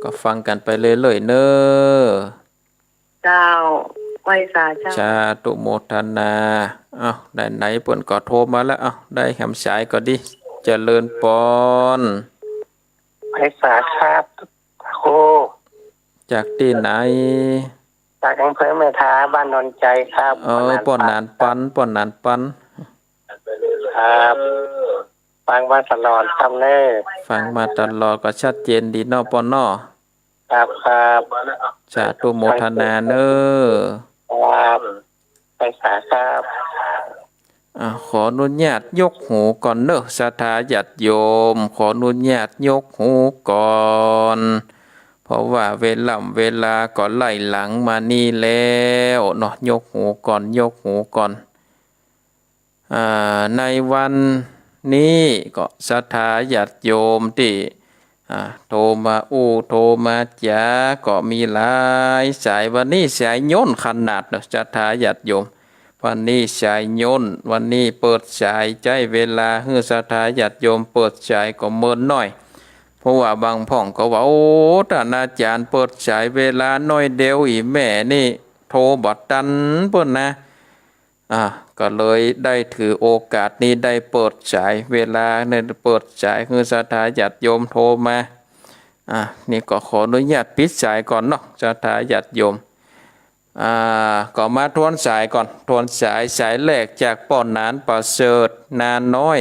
ก็ฟังกันไปเรื่อยๆเนอะเจ้าไหว้สาเจ้าชาตุโมทนาอ้าวได้ไหนเปิ้นก็โทรมาแล้วอ้าวได้แหมสายก็ดีเจริญปอนไหว้สาครับโคจากที่ไหนจากอำเภอแม่ทาบ้านนนใจครับป้อนนานปันป้อนนานปันครับฟังมาตลอดครับเน่ฟังมาตลอดก็ชัดเจนดีเนาะปอนเนาะครับครับสาธุโมทนาเนอะครับไปสาครับขออนุญาตยกหูก่อนเนอะศรัทธาญาติโยมขออนุญาตยกหูก่อนเพราะว่าเวลาก็ไล่หลังมานี่แล้วเนาะยกหูก่อนยกหูก่อนในวันนี้ก็ศรัทธาญาติโยมที่โทรมาโทรมาจ๋าก็มีหลายสายวันนี้สายย่นขนาดเนาะศรัทธาญาติโยมวันนี้สายย่นวันนี้เปิดสายใจเวลาให้ศรัทธาญาติโยมเปิดสายก็เมินหน่อยเพราะว่าบางพ่องก็ว่าท่านอาจารย์เปิดสายเวลาน้อยเดียวอีแม่นี่โทรบัดตันเปิ้นนะก็เลยได้ถือโอกาสนี้ได้เปิดสายเวลาในเปิดสายคือศรัทธาญาติโยมโทรมานี่ก็ขออนุญาตปิดสายก่อนเนาะศรัทธาญาติโยมก็มาทวนสายก่อนทวนสายแรกจากป้อนนานประเสริฐนาน้อย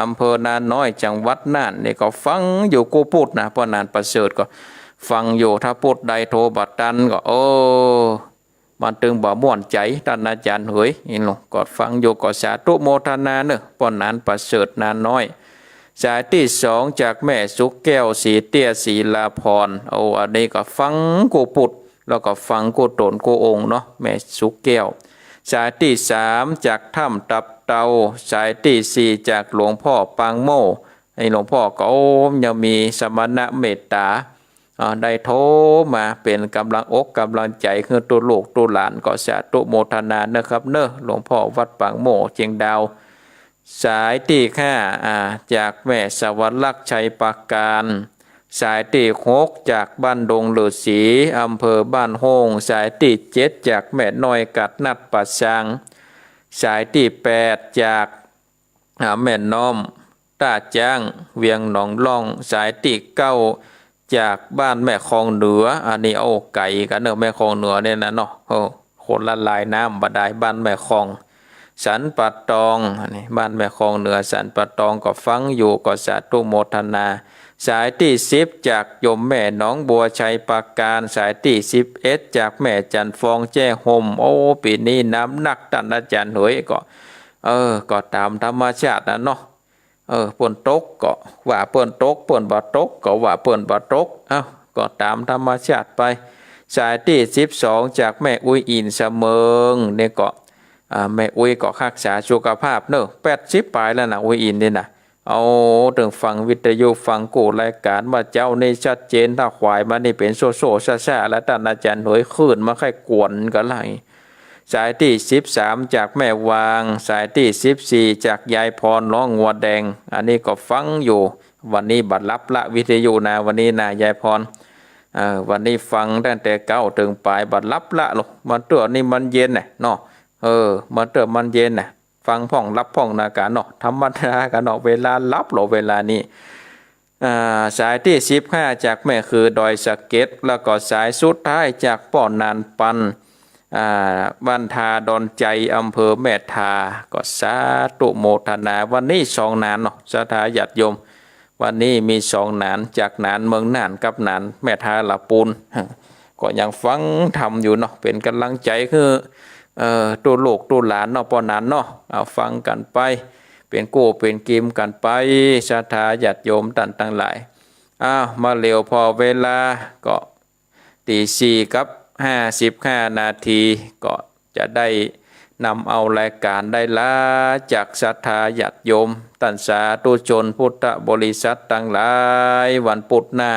อำเภอนาน้อยจังหวัดน่านนี่ก็ฟังอยู่กูพูดนะป้อนนานประเสริฐก็ฟังอยู่ถ้าพูดใดโทรบัดตันก็มันตึงบ่ม่วนใจท่านอาจารย์เฮ้ยนี่ลงก็ฟังอยู่ก็สาธุโมทนาเนอะป้อนนานประเสริฐนาน้อยสายที่2จากแม่สุกแก้วสีเตี้ยศรีลาพรอันนี้ก็ฟังกูพูดแล้วก็ฟังกูตนกูองค์เนาะแม่สุกแก้วสายที่3จากถ้ำตับเตาสายที่4จากหลวงพ่อปางโม่ให้หลวงพ่อก็ยังมีสมณะเมตตาได้โทรมาเป็นกำลังอกกำลังใจคือตัวลูกตัวหลานก็สาธุโมทนานะครับเนอะหลวงพ่อวัดปางโม่เชียงดาวสายที่5จากแม่สวรรค์ลักษ์ชัยปราการสายที่6จากบ้านดงฤาษีอำเภอบ้านโฮงสายที่7จากแม่น้อยกัดนัดปัดช้างสายที่8จากแม่น้อมตาจ้างเวียงหนองล่องสายที่9จากบ้านแม่คลองเหนืออันนี้ไก่กันเนอะแม่คลองเหนือเนี่ยนะเนาะคนละลายน้ำบาดาลบ้านแม่คลองสันปัดตองนี่บ้านแม่คลองเหนือสันปัดตองก็ฟังอยู่ก็สาธุโมทนาสายที่10จากโยมแม่น้องบัวชัยปราการสายที่11จากแม่จันฟองแจ้ห่มปีนี้น้ำหนักท่านอาจารย์หวยก็ตามธรรมชาตินะเนาะเปิ้นตกก็ว่าเปิ้นตกเปิ้นบ่ตกก็ว่าเปิ้นบ่ตกก็ตามธรรมชาติไปสายที่12จากแม่อุ้ยอินเสมิงเนี่ยก็แม่อุ้ยก็รักษาสุขภาพเนอะ80ปลายแล้วนะอุ้ยอินนี่นะถึงฟังวิทยุฟังกูรายการว่าเจ้านี่ชัดเจนถ้าควายมานี่เป็นโซซ่าๆแล้วท่านอาจารย์หวยขึ้นมาค่อยกวนกันไหลสายที่13จากแม่วางสายที่14จากยายพรน้องงัวแดงอันนี้ก็ฟังอยู่วันนี้บัดรับละวิทยุนะวันนี้นะยายพรวันนี้ฟังตั้งแต่เก้าถึงปลายบัดรับละหรอกมันตัวนี้มันเย็นน่ะเนาะมันตัวมันเย็นน่ะฟังพ่องรับพ่องนาการเนาะธรรมดากันเนาะเวลารับหรอเวลานี้สายที่15จากแม่คือดอยสะเก็ดแล้วก็สายสุดท้ายจากป้อนนานปันบ้านทาดอนใจอำเภอแม่ทาก็สาธุโมทนาวันนี้2นานเนาะศรัทธาญาติโยมวันนี้มี2นานจากนานเมืองน่านกับนานแม่ทาละปูนก็ยังฟังทำอยู่เนาะเป็นกำลังใจคือตัวลูกตัวหลานเนาะปอนานเนาะเอาฟังกันไปเป็นกู้เป็นกิมกันไปศรัทธาญาติโยมท่านทั้งหลายมาเร็วพอเวลาก็ตี 4:55 นาทีก็ จะได้นำเอารายการได้ละจากศรัทธาญาติโยมท่านสาธุชนพุทธบริษัททั้งหลายวันพุธหน้า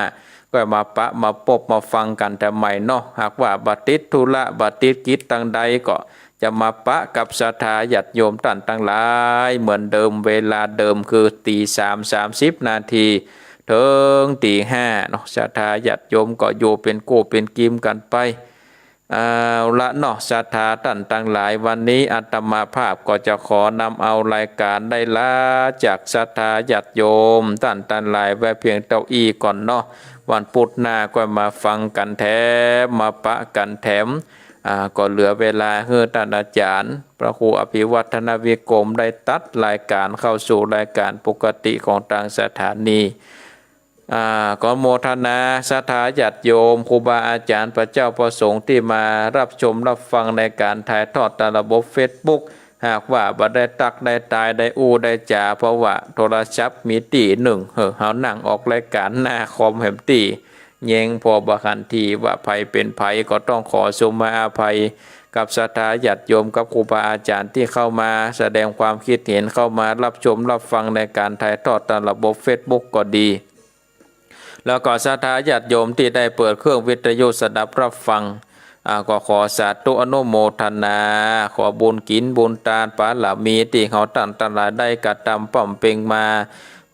ก็มาปะมาพบมาฟังกันแต่ใหม่เนาะหากว่าบัติดธุระบัติดกิจตั้งใดก็จะมาปะกับศรัทธาญาติโยมท่านทั้งหลายเหมือนเดิมเวลาเดิมคือ3:30 นาทีถึง5:00เนาะศรัทธาญาติโยมก็อยู่เป็นกู้เป็นกิมกันไปเอาละเนาะศรัทธาท่านทั้งหลายวันนี้อาตมาภาพก็จะขอนำเอารายการได้ละจากศรัทธาญาติโยมท่านทั้งหลายไว้เพียงเต้าอี้ก่อนเนาะวันพุธหน้าก็มาฟังกันแถมมาปะกันแถมก็เหลือเวลาให้ท่านอาจารย์พระครูอภิวัฒนวิกรมได้ตัดรายการเข้าสู่รายการปกติของทางสถานีก็โมทนาศรัทธาญาติโยมครูบาอาจารย์พระเจ้าประสงค์ที่มารับชมรับฟังในการถ่ายทอดตามระบบ Facebook หากว่าบ่ได้ตักได้ตายได้อู้ได้จ่าเพราะว่าโทรศัพท์มีตีหนึ่งเฮานั่งออกรายการหน้าคอมแหมตีแยงพอบะคันทีว่าภัยเป็นภัยก็ต้องขอสมาอาภัยกับศรัทธาญาติโยมกับครูบาอาจารย์ที่เข้ามาแสดงความคิดเห็นเข้ามารับชมรับฟังในการถ่ายทอดตามระบบ Facebook ก็ดีแล้วก็ศรัทธาญาติโยมที่ได้เปิดเครื่องวิทยุสดับรับฟังก็ขอสาธุอนุโมทนาขอบุญกินบุญทานปาลามีที่เขาตั้งตลาดได้กระทำป้อมเป่งมา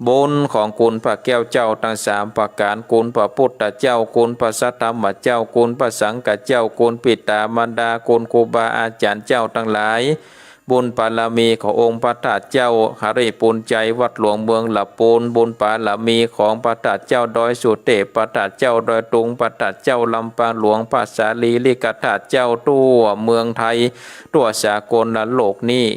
บุญของคุณพระแก้วเจ้าทั้ง3ประการคุณพระพุทธเจ้าคุณพระสัทธรรมเจ้าคุณพระสังฆเจ้าคุณปิตามารดาคุณครูบาอาจารย์เจ้าทั้งหลายบุญปาลามีขององค์พระธาตุเจ้าหริปุญใจวัดหลวงเมืองหลับปูนบุญปาลามีของพระธาตุเจ้าดอยสุเทพพระธาตุเจ้าดอยตุงพระธาตุเจ้าลำปางหลวงพระสาลีลิกธาตุเจ้าทั่วเมืองไทยทั่วสากลโลกนี้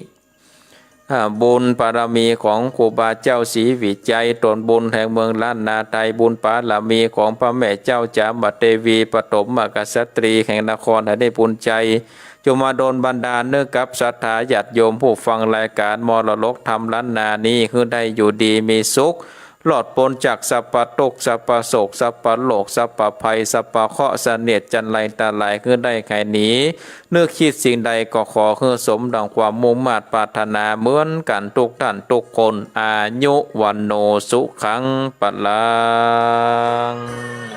บุญปารมีของครูบาเจ้าศรีวิจัยตนบุญแห่งเมืองล้านนาไทยบุญปารมีของพระแม่เจ้าจามเทวีปฐมกษัตรีแห่งนครให้ได้ปุญใจจงมาโดนบันดาลเนื่องกับศรัทธาญาติโยมผู้ฟังรายการมรลกธรรมล้านนานี้คือได้อยู่ดีมีสุขหลอดพ้นจากสัพพทุกข์สัพพโศกสัพพโลกสัพพภัยสัพพเคราะห์เสนียดจันไรตาลายคือได้ไขหนีเนื้อคิดสิ่งใดก็ขอคือสมดังความมุ่งมา่ปรารถนาเหมือนกันทุกท่านทุกคนอายุวันโนสุขังปะลัง